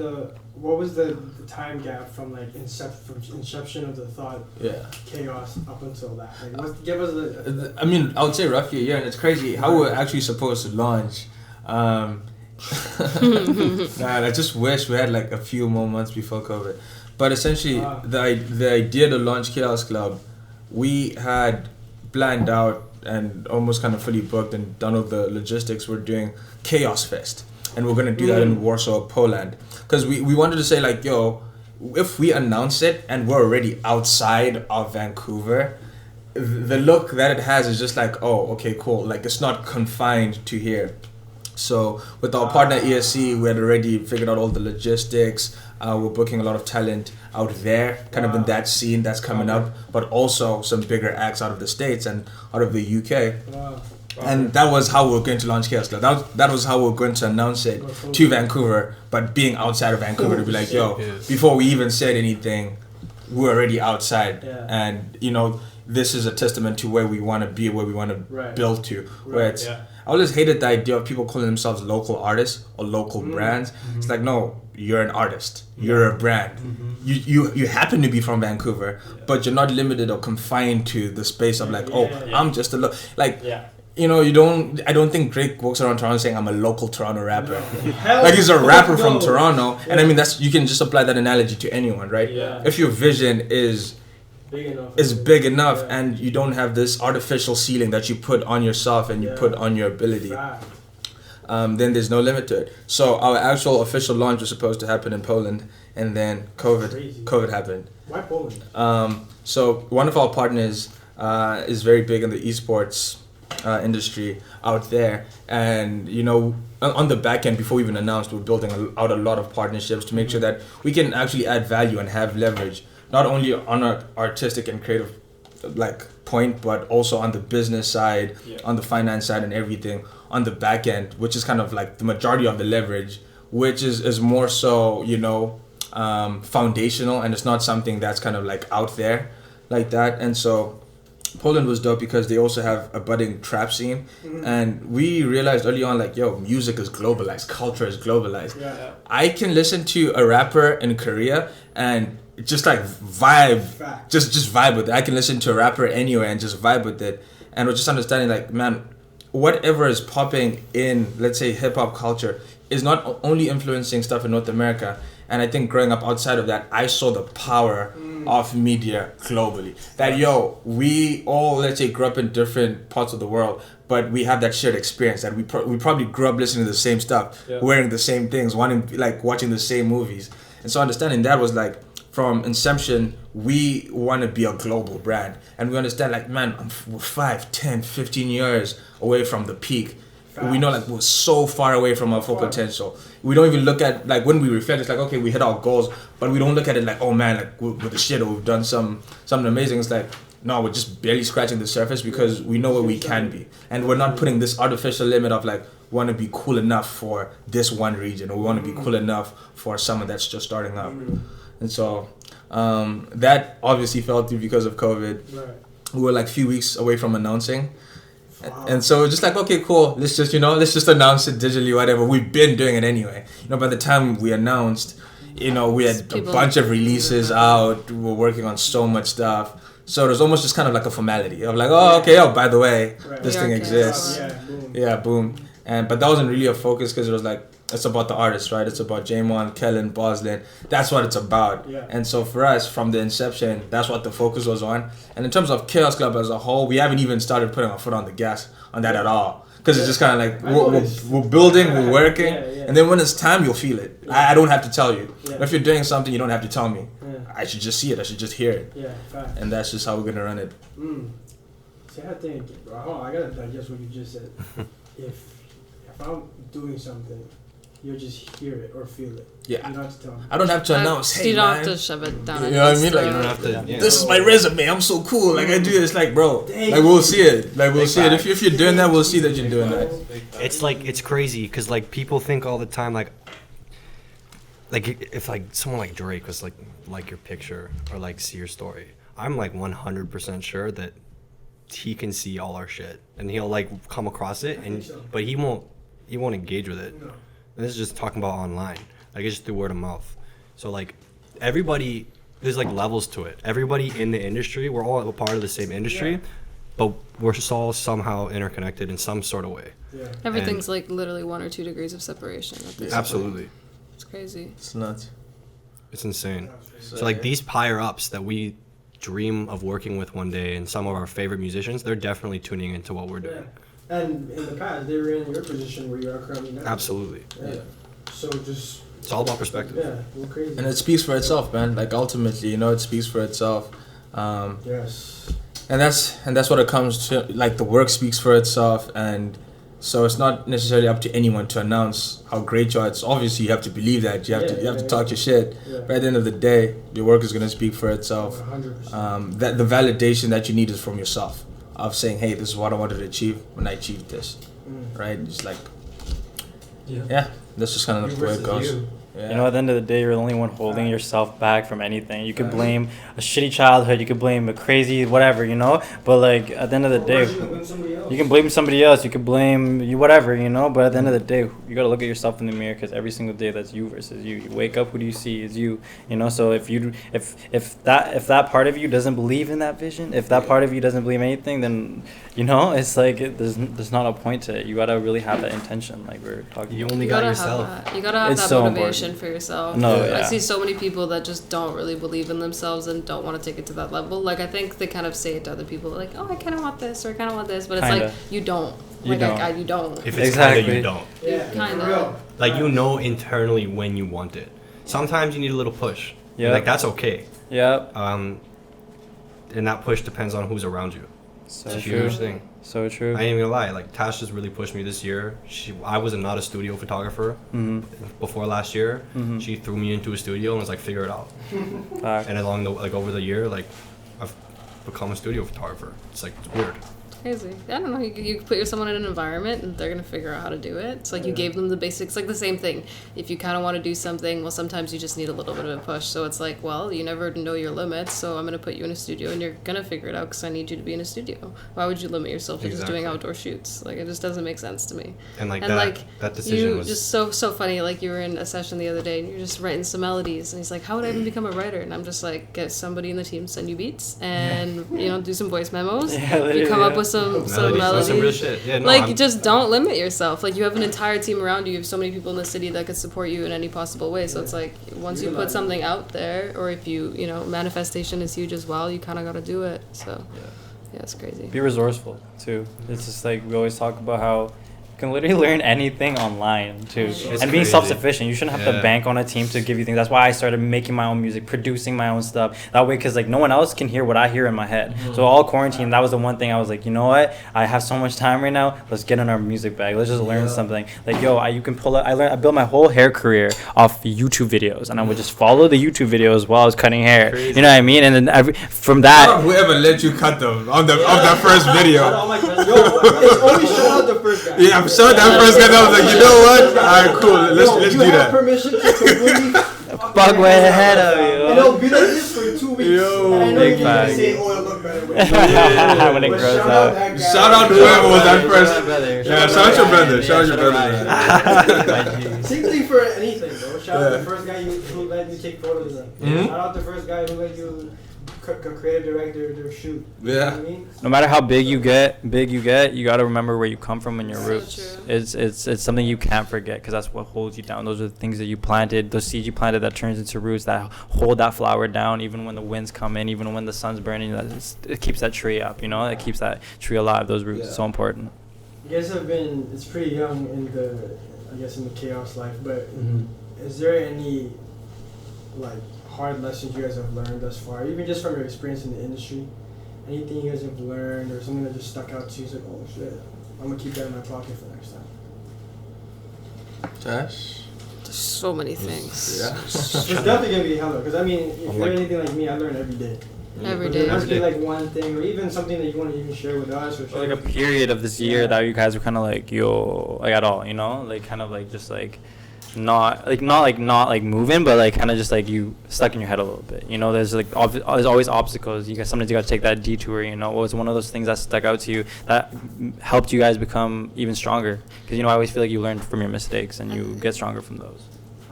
what was the time gap from like inception of the thought chaos up until that? Like, give us the. I mean, I would say roughly a year, and it's crazy how we're actually supposed to launch. Man, I just wish we had like a few more months before COVID. But essentially, the idea to launch Chaos Club, we had planned out and almost kind of fully booked and done all the logistics. We're doing Chaos Fest, and we're gonna do that in Warsaw, Poland, because we wanted to say like, yo, if we announce it and we're already outside of Vancouver, the look that it has is just like, oh, okay, cool. Like it's not confined to here. So with our partner ESC, we had already figured out all the logistics. We're booking a lot of talent out there, kind of in that scene that's coming up, but also some bigger acts out of the States and out of the UK. And that was how we were going to launch Chaos Club. That was how we were going to announce it to Vancouver, but being outside of Vancouver to be like, yo, before we even said anything, we're already outside. And, you know, this is a testament to where we want to be, where we want to build to. Where it's, I always hated the idea of people calling themselves local artists or local brands. It's like, no, you're an artist. You're a brand. You happen to be from Vancouver, but you're not limited or confined to the space of like, I'm just a you know, I don't think Drake walks around Toronto saying I'm a local Toronto rapper. Like he's a rapper from Toronto, and I mean you can just apply that analogy to anyone, right? If your vision is big enough and you don't have this artificial ceiling that you put on yourself and you put on your ability, then there's no limit to it. So our actual official launch was supposed to happen in Poland, and then COVID happened. Why Poland? So one of our partners is very big in the esports industry out there, and you know, on the back end, before we even announced, we're building out a lot of partnerships to make sure that we can actually add value and have leverage, not only on our artistic and creative like point, but also on the business side, on the finance side, and everything on the back end, which is kind of like the majority of the leverage, which is more so, you know, foundational, and it's not something that's kind of like out there like that. And so Poland was dope because they also have a budding trap scene, and we realized early on, like, yo, music is globalized, culture is globalized. Yeah. I can listen to a rapper in Korea and just like vibe, Fact. just vibe with it. I can listen to a rapper anywhere and just vibe with it, and we're just understanding, like, man, whatever is popping in, let's say, hip hop culture, is not only influencing stuff in North America. And I think growing up outside of that, I saw the power of media globally. That, yo, we all, let's say, grew up in different parts of the world, but we have that shared experience. That we probably grew up listening to the same stuff, wearing the same things, watching the same movies. And so understanding that was like, from inception, we want to be a global brand. And we understand, like, man, we're 5, 10, 15 years away from the peak. We know, like, we're so far away from our full potential. We don't even look at, like, when we reflect, it's like, okay, we hit our goals, but we don't look at it like, oh man, like, with the shit, or we've done something amazing. It's like, no, we're just barely scratching the surface because we know where we can be. And we're not putting this artificial limit of, like, we want to be cool enough for this one region, or we want to be cool enough for someone that's just starting up. And so that obviously fell through because of COVID. Right. We were like a few weeks away from announcing. And so we're just like, okay, cool. Let's just announce it digitally, whatever. We've been doing it anyway. By the time we announced, we had a bunch of releases out. We were working on so much stuff. So it was almost just kind of like a formality of like, by the way, this thing exists. Yeah, boom. But that wasn't really a focus because it was like, it's about the artist, right? It's about Jamon, Kellen, Boslin. That's what it's about. Yeah. And so for us, from the inception, that's what the focus was on. And in terms of Chaos Club as a whole, we haven't even started putting our foot on the gas on that at all. Because it's just kind of like, we're building, we're working. And then when it's time, you'll feel it. I don't have to tell you. If you're doing something, you don't have to tell me. I should just see it. I should just hear it. Yeah, fact. And that's just how we're going to run it. See, I think, I got to digest what you just said. If I'm doing something, you'll just hear it or feel it. Yeah. You don't have to tell me. I don't have to announce, hey, you don't man. have to shove it down. You know what I mean? Like, you don't have to. Yeah. This is my resume. I'm so cool. Like, I do this. Like, bro. Like, we'll see it. Like, we'll see it. If you're doing that, we'll see that you're doing that. It's like, it's crazy because, like, people think all the time, like if like someone like Drake was like your picture or like see your story, I'm like 100% sure that he can see all our shit and he'll like come across it, but he won't engage with it. And this is just talking about online, like it's just through word of mouth. So like everybody, there's like levels to it. Everybody in the industry, we're all a part of the same industry, but we're just all somehow interconnected in some sort of way. Everything's like literally 1 or 2 degrees of separation at this Absolutely. point. It's crazy. It's nuts. It's insane. So like these higher ups that we dream of working with one day, and some of our favorite musicians, they're definitely tuning into what we're doing. And in the past, they were in your position where you are currently now. Absolutely. So just... It's all about perspective. We're crazy. And it speaks for itself, man. Like ultimately, it speaks for itself. Yes. And that's what it comes to. Like the work speaks for itself, and so it's not necessarily up to anyone to announce how great you are. It's obviously you have to believe that. You have to talk your shit. But at the end of the day, your work is gonna speak for itself. 100%. That the validation that you need is from yourself, of saying, hey, this is what I wanted to achieve when I achieved this. Right? Just like that's just kind of the way it goes. Yeah. At the end of the day, you're the only one holding yourself back from anything. You could blame a shitty childhood, you could blame a crazy whatever, but like at the end of the day, you can blame somebody else, you could blame you whatever, but at the end of the day, you gotta look at yourself in the mirror, because every single day that's you versus you. You wake up, who do you see? Is you, so if that part of you doesn't believe in that vision, if that part of you doesn't believe anything, then it's like there's not a point to it. You gotta really have that intention, like we're talking. You only got yourself. You gotta have It's that so motivation important. for yourself. I see so many people that just don't really believe in themselves and don't want to take it to that level. Like I think they kind of say it to other people, like, "Oh, I kind of want this," or "I kind of want this," but it's like you don't. You don't. You don't. If it's Exactly. kinda, you don't. Yeah, kind of. Like internally when you want it. Sometimes you need a little push. Yeah. Like that's okay. Yeah. And that push depends on who's around you. So It's a true. huge thing. So true. I ain't even gonna lie. Like Tasha's really pushed me this year. I was not a studio photographer before last year. She threw me into a studio and was like, figure it out. And over the year, like I've become a studio photographer. It's like it's weird. Crazy. I don't know. You put someone in an environment and they're gonna figure out how to do it. It's like you gave them the basics. Like the same thing. If you kind of want to do something, well, sometimes you just need a little bit of a push. So it's like, well, you never know your limits. So I'm gonna put you in a studio and you're gonna figure it out because I need you to be in a studio. Why would you limit yourself to just doing outdoor shoots? Like it just doesn't make sense to me. And that decision was just so funny. Like you were in a session the other day and you're just writing some melodies and he's like, how would I even become a writer? And I'm just like, get somebody in the team send you beats and do some voice memos. You come up with some melodies. Some real shit. Yeah, no, like just don't limit yourself. Like you have an entire team around you. You have so many people in the city that could support you in any possible way. So it's like once you put something out there, or if you manifestation is huge as well, you kind of got to do it. So yeah, it's crazy. Be resourceful too. It's just like we always talk about how you can literally learn anything online too, and being self-sufficient. You shouldn't have to bank on a team to give you things. That's why I started making my own music, producing my own stuff. That way, because like no one else can hear what I hear in my head. So all quarantine, that was the one thing I was like, you know what? I have so much time right now. Let's get in our music bag. Let's just learn something. Like you can pull it. I built my whole hair career off YouTube videos, and I would just follow the YouTube videos while I was cutting hair. Crazy. You know what I mean? And then from that, whoever let you cut them on that first video. It's only shout out the first guy. Yeah, I'm sure that first guy. I was like, you know what? All right, cool. Let's do You have that. permission to completely fuck way ahead of you. and it'll be like this for 2 weeks. Yo, and I know big you're gonna fact. say, oh, it'll look better. When it But grows shout out. that guy. Shout out whoever was that first. Brother. Yeah, shout out your brother. Shout out your brother. Same thing for anything, bro. Shout out the first guy who let you take photos of. Shout out the first guy who let you creative director their shoot. Yeah. You know what I mean? No matter how big you get, you gotta remember where you come from and your So roots. true. It's something you can't forget because that's what holds you down. Those are the things that you planted, those seeds you planted that turns into roots that hold that flower down. Even when the winds come in, even when the sun's burning, it keeps that tree up. It keeps that tree alive. Those roots are so important. You guys have been. It's pretty young in the chaos life, but is there any hard lessons you guys have learned thus far, even just from your experience in the industry? Anything you guys have learned or something that just stuck out to you? It's like, oh shit, I'm gonna keep that in my pocket for next time. Josh? There's so many things. Yeah. It's definitely gonna be hella, because I mean, if you're anything like me, I learn every day. Every But day. there must be like one thing, or even something that you want to even share with us, or share Like a with period of this year that you guys were kind of like, yo, like at all, like kind of like just like not moving, but like kind of just like you stuck in your head a little bit. There's like there's always obstacles. Sometimes you got to take that detour. What was one of those things that stuck out to you that helped you guys become even stronger? Because I always feel like you learn from your mistakes and you get stronger from those.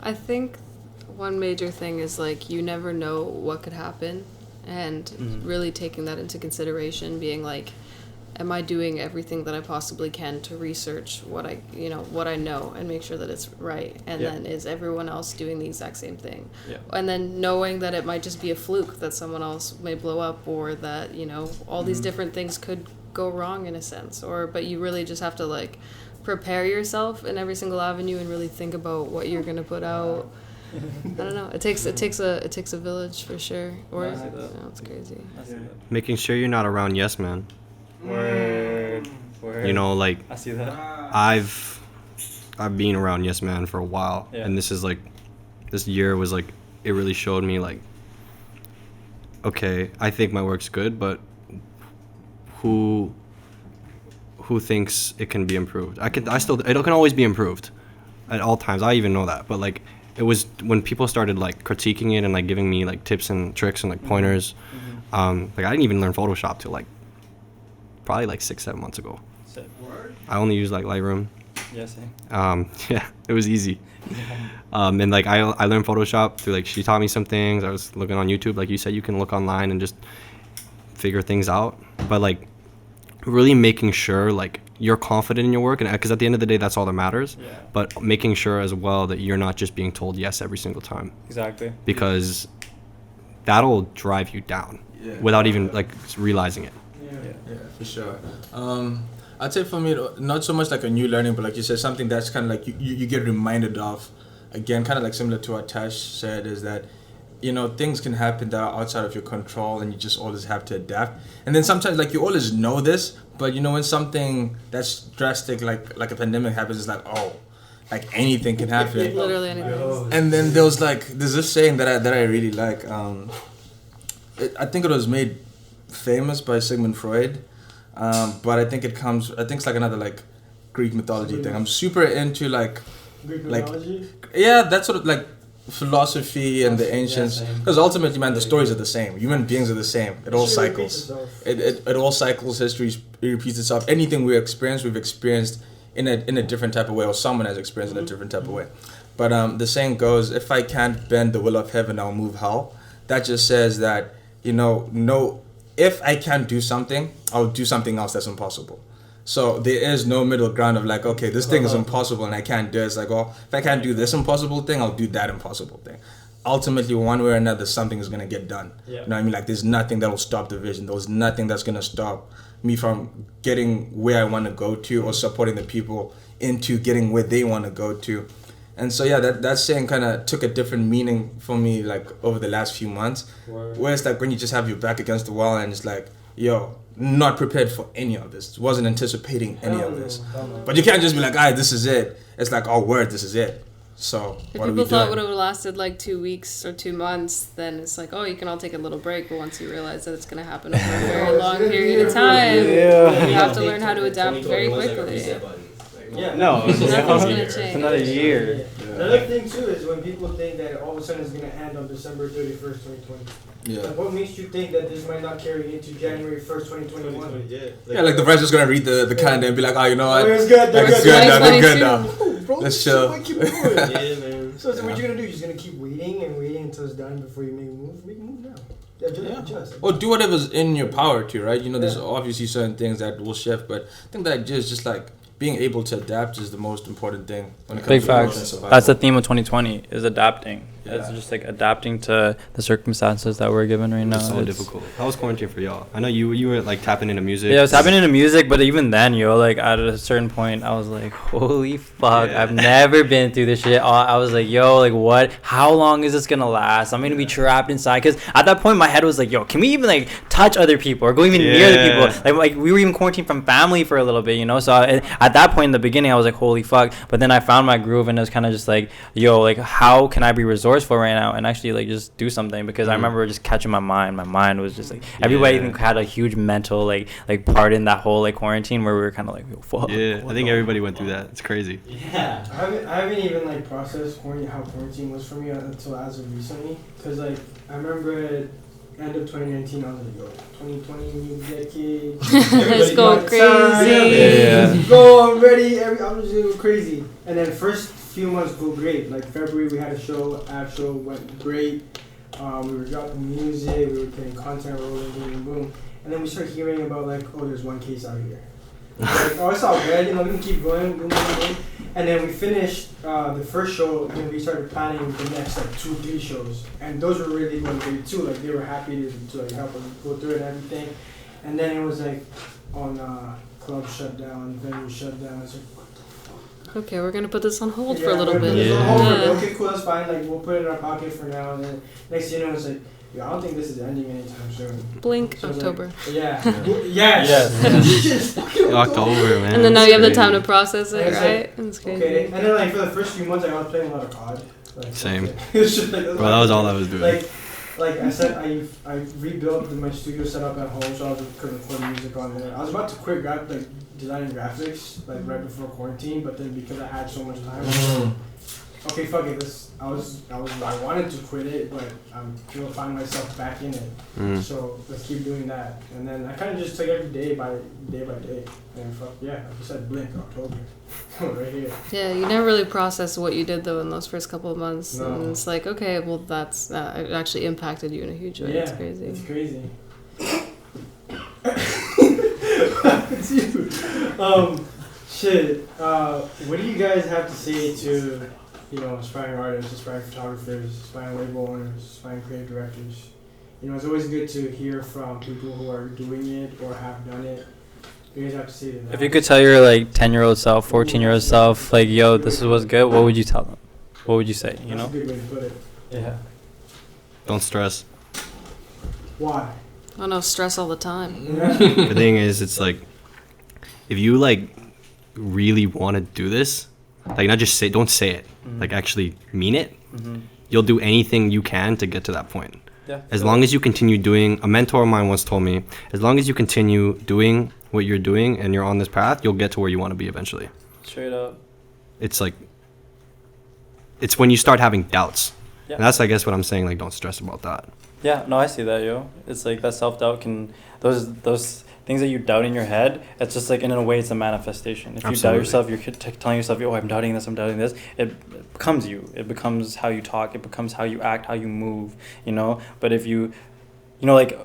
I think one major thing is like you never know what could happen, and really taking that into consideration, being like, am I doing everything that I possibly can to research what I know and make sure that it's right? And then is everyone else doing the exact same thing? Yeah. And then knowing that it might just be a fluke, that someone else may blow up, or that, all these different things could go wrong in a sense, but you really just have to like prepare yourself in every single avenue and really think about what you're going to put out. I don't know. It takes a village for sure. Or it's crazy. making sure you're not around yes man. Word. Like I see that. I've been around yes man for a while, and this year was like, it really showed me like, okay, I think my work's good, but who thinks it can be improved? It can always be improved at all times. I even know that, but like, it was when people started like critiquing it and like giving me like tips and tricks and like pointers. Like I didn't even learn Photoshop till like probably like 6-7 months ago. I only use like Lightroom. Yeah, same. Yeah, it was easy. And like I learned Photoshop through like, she taught me some things. I was looking on YouTube, like you said, you can look online and just figure things out. But like really making sure like you're confident in your work, and because at the end of the day, that's all that matters. Yeah. But making sure as well that you're not just being told yes every single time. Exactly. Because that'll drive you down without even like realizing it. Yeah, for sure. I'd say for me, not so much like a new learning, but like you said, something that's kind of like you get reminded of. Again, kind of like similar to what Tash said, is that, things can happen that are outside of your control, and you just always have to adapt. And then sometimes, like, you always know this, but when something that's drastic, like a pandemic happens, it's like, oh, like anything can happen. Literally anything. And then there's this saying that I really like. I think it was made famous by Sigmund Freud. But I think it's like another like Greek mythology thing. I'm super into like Greek like mythology? yeah, that sort of like philosophy and the ancients, because ultimately, man, the stories are the same. Human beings are the same. It all History repeats cycles. itself. It all cycles. History repeats itself. Anything we've experienced in a different type of way, or someone has experienced in a different type of way. But the saying goes, if I can't bend the will of heaven, I'll move hell. That just says that, if I can't do something, I'll do something else that's impossible. So there is no middle ground of like, okay, this thing is impossible and I can't do it. It's like, well, if I can't do this impossible thing, I'll do that impossible thing. Ultimately, one way or another, something is going to get done. Yeah. You know what I mean? Like, there's nothing that will stop the vision. There's nothing that's going to stop me from getting where I want to go to, or supporting the people into getting where they want to go to. And so, yeah, that saying kind of took a different meaning for me, like, over the last few months. Where it's like when you just have your back against the wall and it's like, yo, not prepared for any of this. Wasn't anticipating any of this. But you can't just be like, all right, this is it. It's like, oh, word, this is it. So, If what are we people thought doing? it would have lasted like 2 weeks or 2 months, then it's like, oh, you can all take a little break. But once you realize that it's going to happen over a very long period of time, you have to learn how to adapt very quickly. Yeah. No, Nothing's gonna it's change. another year. Another thing too is when people think that all of a sudden it's gonna end on December 31st, 2020. Yeah. Like, what makes you think that this might not carry into January 1st, 2021? Yeah, like the friend's just going to read the calendar and be like, oh, you know what? Oh, it's good. Like, it's good now, they're good now. Oh, bro, Let's this chill. shit might keep going. man. So what you're gonna do? You're just gonna keep waiting and waiting until it's done before you make a move. Make a move now. Adjust. Or do whatever's in your power to, right? There's obviously certain things that will shift, but I think that just like being able to adapt is the most important thing when it comes Big to growth and facts. survival. That's the theme of 2020 is adapting. It's Yeah. just like adapting to the circumstances that we're given right now. It's so difficult. How was quarantine for y'all? I know you were like tapping into music. Yeah, I was tapping into music, but even then, like at a certain point, I was like, holy fuck, Yeah. I've never been through this shit. I was like, yo, like what? How long is this gonna last? I'm gonna be trapped inside. Because at that point, my head was like, yo, can we even like touch other people or go even near the people? Like we were even quarantined from family for a little bit, So at that point in the beginning, I was like, holy fuck. But then I found my groove, and it was kind of just like, yo, like how can I be resourceful right now and actually like just do something? Because I remember just catching my mind. My mind was just like everybody had a huge mental like part in that whole like quarantine where we were kind of like, yo, fuck. Yeah, I think everybody went through that. It's crazy. Yeah. I haven't even like processed how quarantine was for me until as of recently. Cause like I remember at end of 2019, I was like, yo, 2020 new decade. It's going crazy. Yeah. Go, I'm ready. I was just going crazy. And then first few months go great. Like February, we had a show. Actual went great. We were dropping music. We were getting content rolling, boom, boom. And then we started hearing about like, oh, there's one case out here. Like, oh, it's all good. We can keep going, boom, boom, boom. And then we finished the first show, and we started planning the next like 2-3 shows, and those were really going great too. Like they were happy to like help us go through it and everything. And then it was like on club shut down, venue shut down. It's like, Okay, we're gonna put this on hold for a little we're bit. gonna put this on hold for a bit. Yeah. Okay, cool, that's fine. Like we'll put it in our pocket for now, and then next thing you know, it's like, I don't think this is ending anytime soon. Blink So it's October. Like, yes. October, man. And then now you have the It's time to crazy. process it, It's like, right? It's crazy. Okay, and then like for the first few months, I was playing a lot of COD. Like, Same. it's just like, Bro, that was all I was doing. Like I said, I rebuilt my studio setup at home, so I could record music on there. I was about to quit designing graphics right before quarantine, but then because I had so much time, okay, fuck it. I wanted to quit it, but I'm gonna find myself back in it. So let's keep doing that. And then I kind of just took every day by day. And fuck yeah, like you said, blink October, right here. Yeah, you never really process what you did though in those first couple of months, No. and it's like, okay, well that's it actually impacted you in a huge way. Yeah, It's crazy. It's crazy. It's you. Shit. What do you guys have to say to, aspiring artists, aspiring photographers, aspiring label owners, aspiring creative directors? It's always good to hear from people who are doing it or have done it. What do you guys have to say to that? If you could tell your like 10-year-old self, 14-year-old self, like, yo, this is what's good, what would you tell them? What would you say? That's a good way to put it. Yeah. Don't stress. Why? I know, stress all the time. The thing is, it's like, if you like really want to do this, like not just don't say it, like actually mean it. You'll do anything you can to get to that point. Yeah. As long as you continue doing, a mentor of mine once told me, as long as you continue doing what you're doing and you're on this path, you'll get to where you want to be eventually. Straight up. It's like, it's when you start having doubts. Yeah. And that's, I guess, what I'm saying, like, don't stress about that. Yeah, no, I see that, yo. It's like that self-doubt can, those things that you doubt in your head, it's just like, in a way, it's a manifestation. If you doubt Absolutely. yourself, you're telling yourself, yo, I'm doubting this, it becomes you. It becomes how you talk, it becomes how you act, how you move, you know? But if you know, like,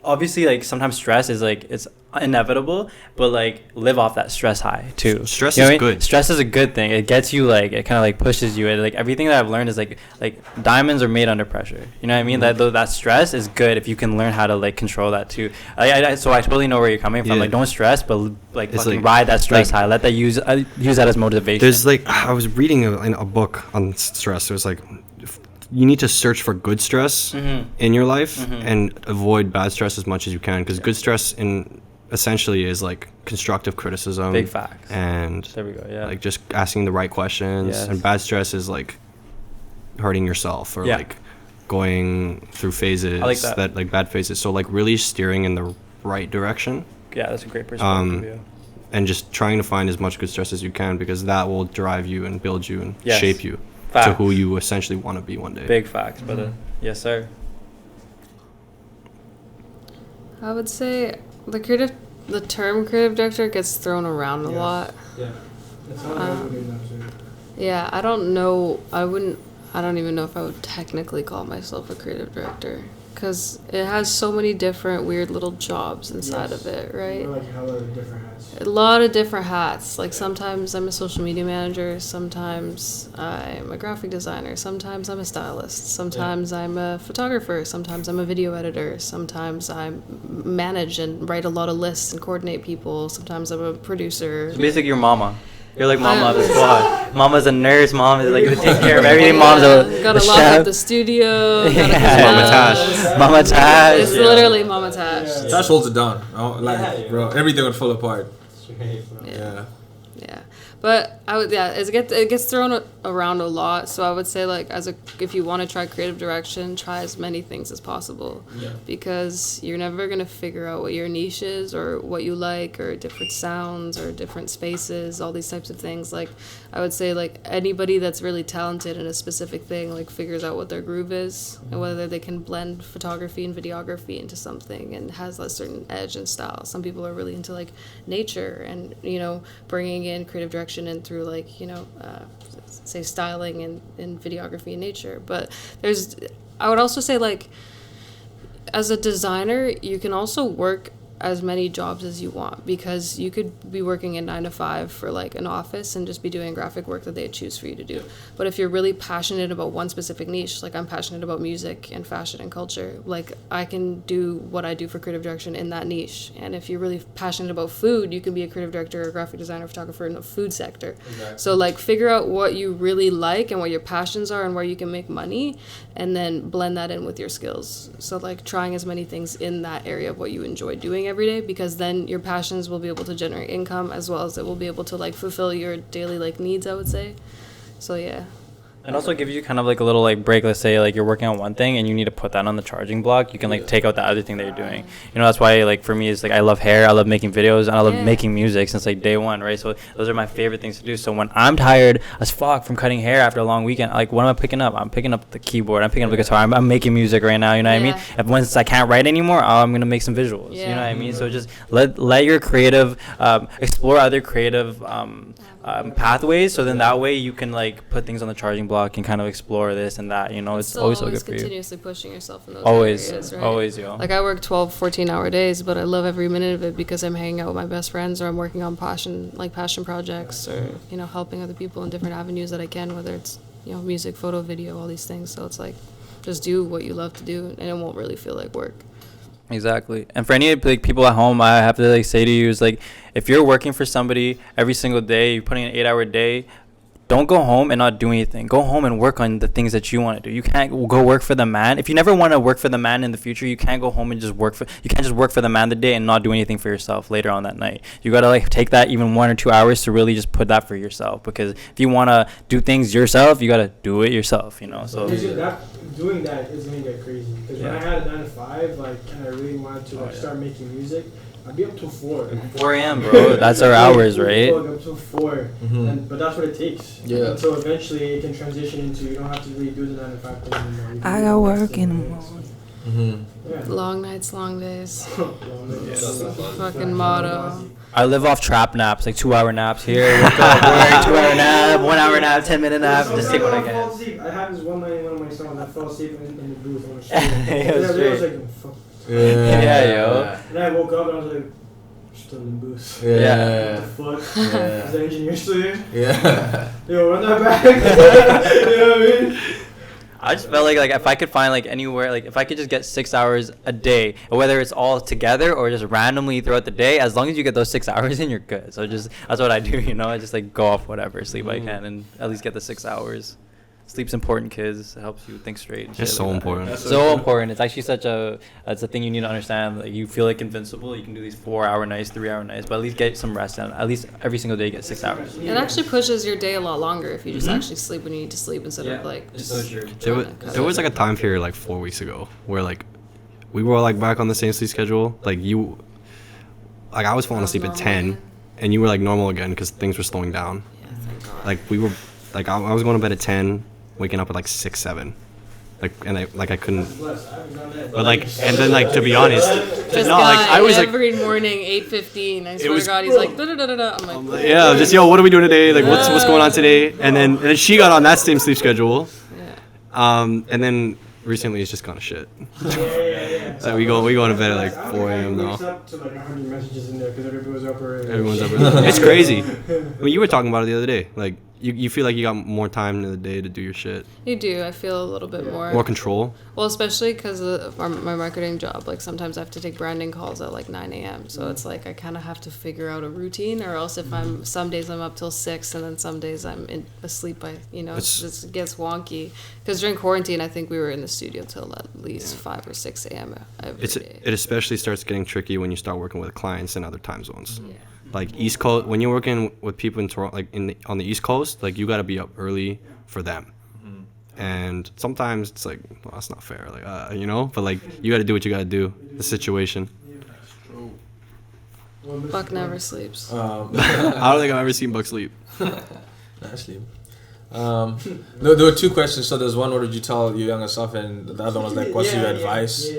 obviously, like, sometimes stress is, like, it's inevitable, but, like, live off that stress high, too. Stress You know is what I mean? good. Stress is a good thing. It gets you, like, it kind of, like, pushes you. Like, everything that I've learned is, like diamonds are made under pressure. You know what I mean? That stress is good if you can learn how to, like, control that, too. So I totally know where you're coming from. Yeah. Like, don't stress, but, like, It's fucking like- ride that stress like- high. Let that use that as motivation. There's, like, I was reading a book on stress. It was, like, you need to search for good stress in your life and avoid bad stress as much as you can, because good stress essentially is like constructive criticism, Big facts. and There we go, yeah. like just asking the right questions. Yes. And bad stress is like hurting yourself or Yeah. like going through phases I like that. like bad phases. So like really steering in the right direction Yeah, that's a great perspective, yeah. and just trying to find as much good stress as you can, because that will drive you and build you and Yes. shape you to Facts. who you essentially want to be one day. Big facts, brother. Yes, sir. I would say the term creative director gets thrown around a lot. Yeah. That's how everybody knows it. Yeah, I don't know. I don't even know if I would technically call myself a creative director, because it has so many different weird little jobs inside of it, right? We're like hella different hats. A lot of different hats. Like sometimes I'm a social media manager, sometimes I'm a graphic designer, sometimes I'm a stylist, sometimes I'm a photographer, sometimes I'm a video editor, sometimes I manage and write a lot of lists and coordinate people, sometimes I'm a producer. So basically, your mama. You're like mama of the squad. Mama's a nurse. Mom is like to take care of everything. Mom's gotta a lock chef. up the studio. Yeah. Gotta Mama Tash. Mama Tash. It's literally Mama Tash. Yeah. Tash holds it down. Bro, everything would fall apart. Yeah. Yeah, but it gets thrown around a lot. So I would say, like, if you want to try creative direction, try as many things as possible, because you're never gonna figure out what your niche is or what you like, or different sounds or different spaces, all these types of things. Like, I would say, like, anybody that's really talented in a specific thing, like, figures out what their groove is and whether they can blend photography and videography into something and has a certain edge and style. Some people are really into, like, nature and, you know, bringing in creative direction in through, like, you know, say styling and videography and nature. But I would also say, like, as a designer, you can also work as many jobs as you want, because you could be working a 9 to 5 for like an office and just be doing graphic work that they choose for you to do. But if you're really passionate about one specific niche, like I'm passionate about music and fashion and culture, like I can do what I do for creative direction in that niche. And if you're really passionate about food, you can be a creative director or graphic designer, photographer in the food sector. Exactly. So like figure out what you really like and what your passions are and where you can make money, and then blend that in with your skills. So like trying as many things in that area of what you enjoy doing every day, because then your passions will be able to generate income, as well as it will be able to like fulfill your daily like needs, I would say. So yeah. And also gives you kind of like a little like break. Let's say like you're working on one thing and you need to put that on the charging block. You can like take out the other thing that you're doing. You know, that's why like for me it's like I love hair, I love making videos, and I love making music since like day one, right? So those are my favorite things to do. So when I'm tired as fuck from cutting hair after a long weekend, like what am I picking up? I'm picking up the keyboard, I'm picking up the guitar, I'm making music right now, you know what I mean? If once I can't write anymore, I'm gonna make some visuals. You know what I mean? So just let your creative explore other creative pathways, so then that way you can like put things on the charging block and kind of explore this and that, you know. It's always so good for you. Continuously pushing yourself in those always areas, right? Always, yo. Like I work 12-14 hour days, but I love every minute of it because I'm hanging out with my best friends, or I'm working on passion projects, or you know, helping other people in different avenues that I can, whether it's, you know, music, photo, video, all these things. So it's like just do what you love to do and it won't really feel like work. Exactly. And for any like people at home, I have to like say to you is like, if you're working for somebody every single day, you're putting an 8-hour day, don't go home and not do anything. Go home and work on the things that you want to do. You can't go work for the man. If you never want to work for the man in the future, you can't go home and just you can't just work for the man the day and not do anything for yourself later on that night. You got to like take that even 1 or 2 hours to really just put that for yourself, because if you want to do things yourself, you got to do it yourself, you know. So doing that is going to get crazy, because when I had a 9 to 5, like, and I really wanted to start making music, I'd be up till 4. 4 a.m., bro. That's our hours, right? Up till 4, but that's what it takes. Yeah. And so eventually it can transition into you don't have to really do the 9 to 5 thing anymore. I got work in the morning. Yeah. Long nights, long days. Yeah. Fucking motto. I live off trap naps, like 2-hour naps here. Wake up, work, 2-hour nap, 1-hour nap, 10-minute nap. Just take what I fell get. asleep. I had this one night in one of my songs. I fell asleep in the booth on the show. Yeah, I was straight. like, oh, fuck. Yeah, yo. And I woke up and I was like, still in the booth. Yeah. What the fuck? Is the engineer still here? Yeah. Yo, run that back. You know what I mean? I just felt like if I could find like anywhere, like if I could just get 6 hours a day, whether it's all together or just randomly throughout the day, as long as you get those 6 hours in, you're good. So just that's what I do, you know. I just like go off whatever sleep I can and at least get the 6 hours. Sleep's important, kids. It helps you think straight. And shit It's so like that. important. That's So important. It's actually it's a thing you need to understand. Like you feel like invincible. You can do these 4-hour nights, 3-hour nights, but at least get some rest down. At least every single day, get 6 hours. It actually pushes your day a lot longer if you just actually sleep when you need to sleep instead of like it's just so true. There was like a time period like 4 weeks ago where like we were like back on the same sleep schedule. Like I was falling asleep at 10, and you were like normal again because things were slowing down. Yeah, thank God. Like we were, like I was going to bed at 10, waking up at like 6, 7. Like and I couldn't. But like and then like to be honest, This no, guy like I was like. every morning 8:15. I swear was- to God, he's like da da da da da. I'm like, Yeah, just yo, what are we doing today? Like, what's going on today? And then she got on that same sleep schedule. yeah. And then recently it's just kind of shit. Yeah. So we go to bed at like 4 a.m. now. Wakes up to like 100 messages in there because everybody was up already. Everyone's up. It's crazy. I mean, you were talking about it the other day. Like, you feel like you got more time in the day to do your shit, You do. I feel a little bit more control. Well, especially because of my marketing job. Like sometimes I have to take branding calls at like 9 a.m. So it's like I kind of have to figure out a routine, or else if some days I'm up till 6 and then some days I'm asleep by, it gets wonky. Because during quarantine, I think we were in the studio till at least 5 or 6 a.m. every day. It especially starts getting tricky when you start working with clients in other time zones. Yeah. Like East Coast, when you're working with people in Toronto, like on the East Coast, like you got to be up early for them. And sometimes it's like, well, that's not fair, like but like you got to do what you got to do. The situation. Buck never sleeps. I don't think I've ever seen Buck sleep. I sleep. There were 2 questions. So there's one, what would you tell your younger self, and the other one was like, what's your advice?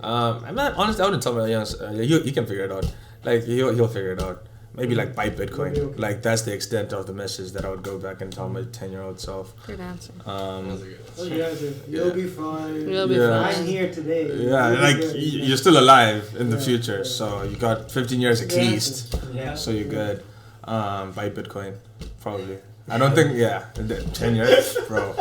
I'm not honest. I wouldn't tell my younger self. He can figure it out. Like he'll figure it out. Maybe like buy Bitcoin. Like that's the extent of the message that I would go back and tell my 10-year-old self. Good answer. You'll be fine. You'll be Yeah. I'm fine. here today. Yeah, like you're still alive in the future, so you got 15 years at least. Yeah. So you're good. Buy Bitcoin, probably. I don't think, 10 years, bro.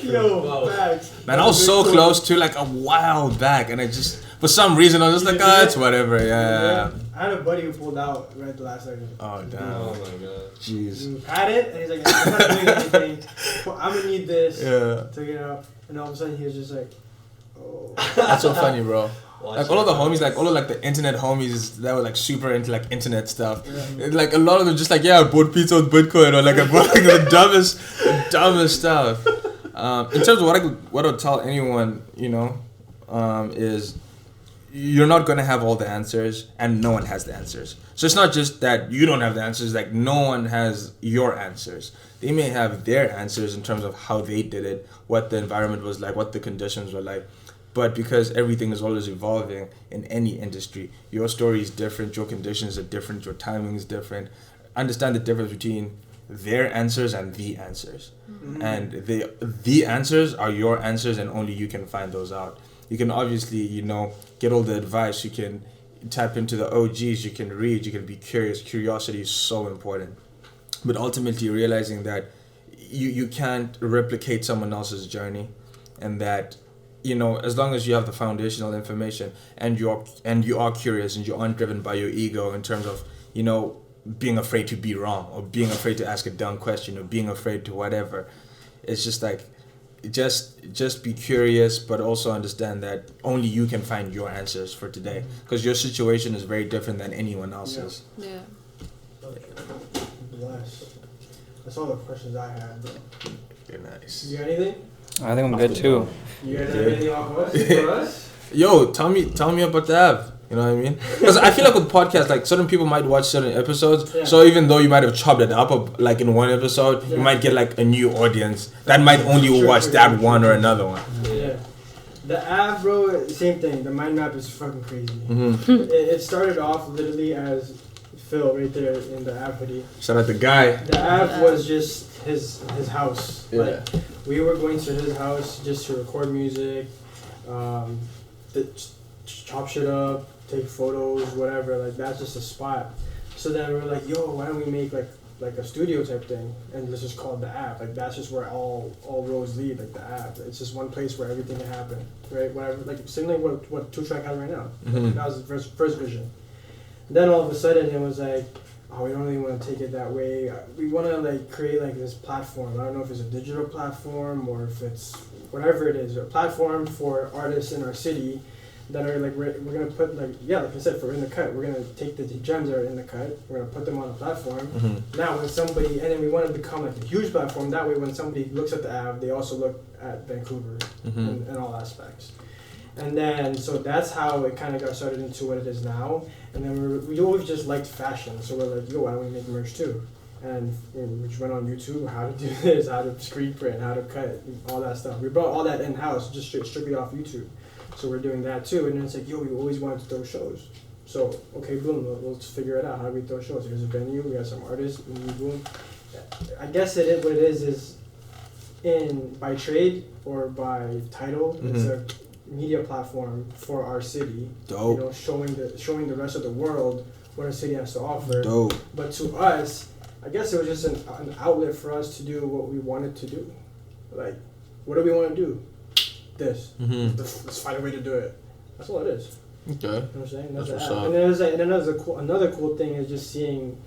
Yo, facts. Man, I was so close to like a while back, and I just, for some reason, I was just like, it's whatever, yeah. I had a buddy who pulled out right at the last second. Oh, damn. Oh, my God. Jeez. He had it, and he's like, I'm not doing anything. But I'm gonna need this to get out. And all of a sudden, he was just like, oh. That's so funny, bro. Like all of the homies, like all of like the internet homies that were like super into like internet stuff. Like a lot of them just like, I bought pizza with Bitcoin, or like I bought like the dumbest stuff. In terms of what I would tell anyone, is you're not gonna have all the answers, and no one has the answers. So it's not just that you don't have the answers, like no one has your answers. They may have their answers in terms of how they did it, what the environment was like, what the conditions were like. But because everything is always evolving in any industry, your story is different, your conditions are different, your timing is different. Understand the difference between their answers and the answers. Mm-hmm. And the answers are your answers, and only you can find those out. You can obviously, get all the advice. You can tap into the OGs, you can read, you can be curious. Curiosity is so important. But ultimately realizing that you can't replicate someone else's journey, and that as long as you have the foundational information and you are curious and you aren't driven by your ego in terms of, being afraid to be wrong, or being afraid to ask a dumb question, or being afraid to whatever. It's just like, just be curious, but also understand that only you can find your answers for today, because your situation is very different than anyone else's. Yeah. Bless. That's all the questions I had, bro. You're nice. You got anything? I think I'm good too. You guys have anything off us? For us? Yo, tell me about the app. You know what I mean? Because I feel like with podcasts, like certain people might watch certain episodes, Yeah. so even though you might have chopped it up like in one episode, you might get like a new audience that might only watch that one or another one. Yeah. The app, bro, same thing. The mind map is fucking crazy. Mm-hmm. It started off literally as Phil right there in the app hoodie. Shout out the guy. The app was just his house. Yeah. Like, we were going to his house just to record music, chop shit up, take photos, whatever. Like, that's just a spot. So then we were like, yo, why don't we make like a studio type thing, and let's just call it the app. Like, that's just where all roads lead, like the app. It's just one place where everything can happen, right? Whatever, like similar what 2 Track has right now. Mhm. That was the first vision. Then all of a sudden it was like, oh, we don't really want to take it that way. We want to like create like this platform. I don't know if it's a digital platform or if it's whatever it is, a platform for artists in our city that are like we're gonna put like I said, for In the Cut, we're gonna take the gems that are in the cut, we're gonna put them on a platform. Mm-hmm. Now when somebody, and then we want to become like a huge platform, that way when somebody looks at the app, they also look at Vancouver Mm-hmm. in all aspects. And then so that's how it kind of got started into what it is now. And then we always just liked fashion, so we're like, yo, why don't we make merch too? And we just went on YouTube, how to do this, how to screen print, how to cut, all that stuff. We brought all that in house, just strictly off YouTube. So we're doing that too, and then it's like, yo, we always wanted to throw shows. So, okay, boom, let's figure it out. How do we throw shows? Here's a venue, we got some artists, boom. I guess what it is by trade or by title, it's a media platform for our city. Dope. You know, showing the rest of the world what our city has to offer. Dope. But to us, I guess it was just an outlet for us to do what we wanted to do. Like, what do we want to do? This. Mm-hmm. Let's find a way to do it. That's all it is. Okay. You know what I'm saying? That's the what's app. up. And then another cool thing is just seeing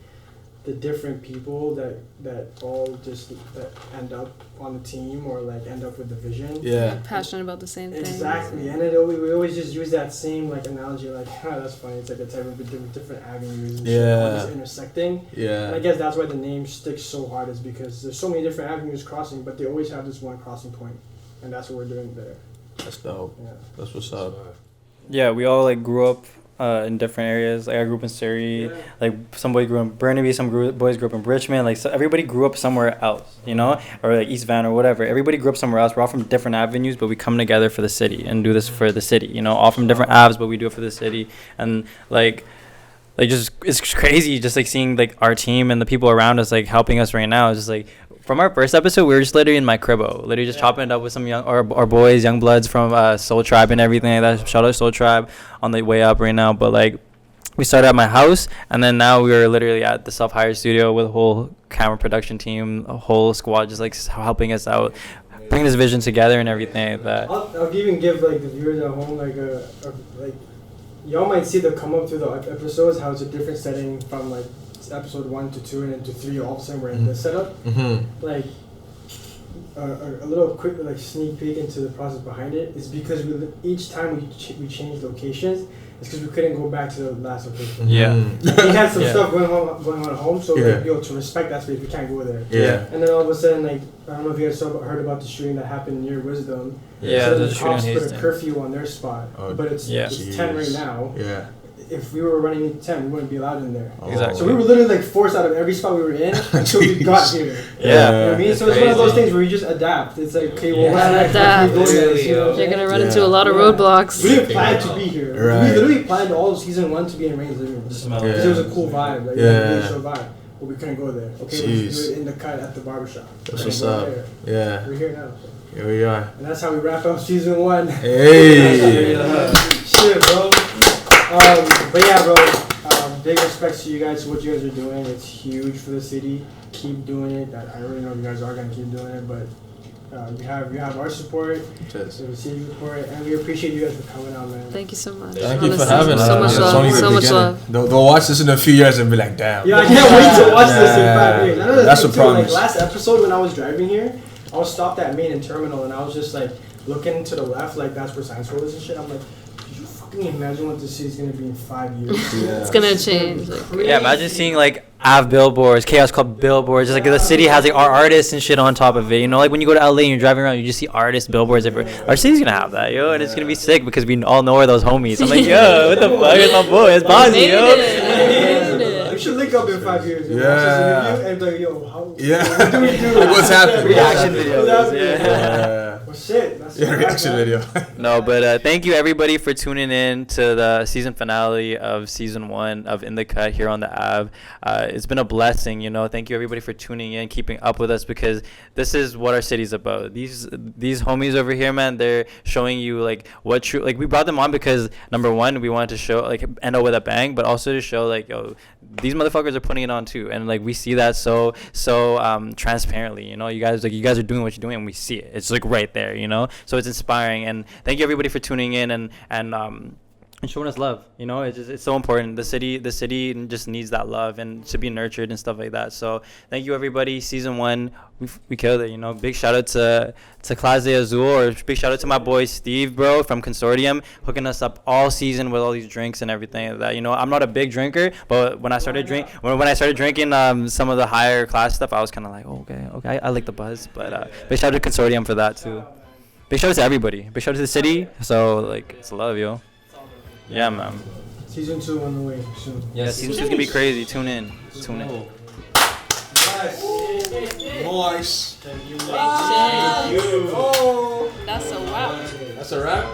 the different people that all just that end up on the team or like end up with the vision. Yeah. Passionate about the same thing. Exactly, and we always just use that same like analogy, like, that's funny. It's like a type of different avenues and shit, all just intersecting. Yeah. And I guess that's why the name sticks so hard, is because there's so many different avenues crossing, but they always have this one crossing point, and that's what we're doing there. That's dope. Yeah. That's what's up. Yeah, we all like grew up in different areas. Like I grew up in Surrey. Yeah. Like some boys grew up in Burnaby. Boys grew up in Richmond. Like so everybody grew up somewhere else, you know, or like East Van or whatever. Everybody grew up somewhere else. We're all from different avenues, but we come together for the city and do this for the city. You know, all from different avenues, but we do it for the city. And like just it's crazy, just like seeing like our team and the people around us like helping us right now. It's just like. From our first episode, we were just literally in my cribbo, literally just chopping it up with some our boys, young bloods from Soul Tribe and everything like that. Shout out Soul Tribe on the way up right now. But like, we started at my house, and then now we are literally at the self-hired studio with a whole camera production team, a whole squad, just like helping us out, bring this vision together and everything like that. I'll even give like the viewers at home like like y'all might see the come up through the episodes, how it's a different setting from like episode 1 to 2 and then to 3. All of a sudden we're in this setup. Mm-hmm. Like a little quick like sneak peek into the process behind it is because each time we changed locations, it's because we couldn't go back to the last location. Yeah. Like, we had some stuff going on at home, so like, to respect that space, we can't go there. Yeah. And then all of a sudden, like, I don't know if you guys heard about the shooting that happened near Wisdom. Yeah, so there's the a shooting in cops put a Hastings. curfew on their spot, but it's 10 right now. Yeah. If we were running into 10, we wouldn't be allowed in there. Exactly. So we were literally like forced out of every spot we were in until we got here. Yeah. You know what I mean? So it's one of those Crazy. things where you just adapt. It's like, okay, well, Adapt. You're gonna run into a lot of roadblocks. We didn't plan to be here. Right. We literally planned all of season 1 to be in Rain's living room. Because it was a cool vibe. Like, really chill vibe. But we couldn't go there. Okay, let's do it in the cut at the barbershop. That's what's up. There. Yeah. We're here now. So. Here we are. And that's how we wrap up season 1. Hey. Shit, bro. But yeah, bro. Big respects to you guys for what you guys are doing. It's huge for the city. Keep doing it. I already know you guys are gonna keep doing it, but you have our support. Cheers. So we see you for it, and we appreciate you guys for coming out, man. Thank you so much. Thank you for Honestly, having us. so much It's love. only the So much beginning. love. They'll watch this in a few years and be like, damn. Yeah, I can't wait to watch this in 5 years. Another That's thing a too, promise. like last episode when I was driving here, I was stopped at Main and Terminal, and I was just like looking to the left, like that's where Science World is and shit. I'm like, did you fucking Can you imagine what the city's gonna be in 5 years? It's gonna change. Like, Yeah, imagine seeing like Av billboards, Chaos Club billboards. Just like the city has like our artists and shit on top of it. You know, like when you go to LA and you're driving around, you just see artists billboards everywhere. Our city's gonna have that, yo, and it's gonna be sick because we all know are those homies. I'm like, yo, what the fuck is my boy? It's Bonzi, yo. We should link up in 5 years. And Yeah. watch this interview and be like, yo, how? Yeah. What do we do? Like, what's happening? Reaction What's videos. happening? Yeah. Well, shit. That's Yeah, reaction video. No, but thank you everybody for tuning in to the season finale of season 1 of In the Cut here on the Av. It's been a blessing, you know. Thank you everybody for tuning in, keeping up with us, because this is what our city's about. These homies over here, man, they're showing you like what true. Like we brought them on because number one, we wanted to show like end up with a bang, but also to show like, yo, these motherfuckers are putting it on too, and like we see that so transparently. You know, you guys are doing what you're doing, and we see it. It's like right there, you know. So it's inspiring, and thank you everybody for tuning in and showing us love. You know, it's so important. The city just needs that love and to be nurtured and stuff like that. So thank you everybody. Season 1, we killed it. You know, big shout out to Clase Azul, or big shout out to my boy Steve, bro, from Consortium, hooking us up all season with all these drinks and everything like that. You know, I'm not a big drinker, but when I started drinking some of the higher class stuff, I was kind of like, oh, okay, I like the buzz. But big shout out to Consortium for that too. Big shout out to everybody. Big shout out to the city. So like, it's love, yo. Yeah, man. Season 2 on the way soon. Yeah, season 2's gonna be crazy. Tune in. Nice. That's a wrap. That's a wrap.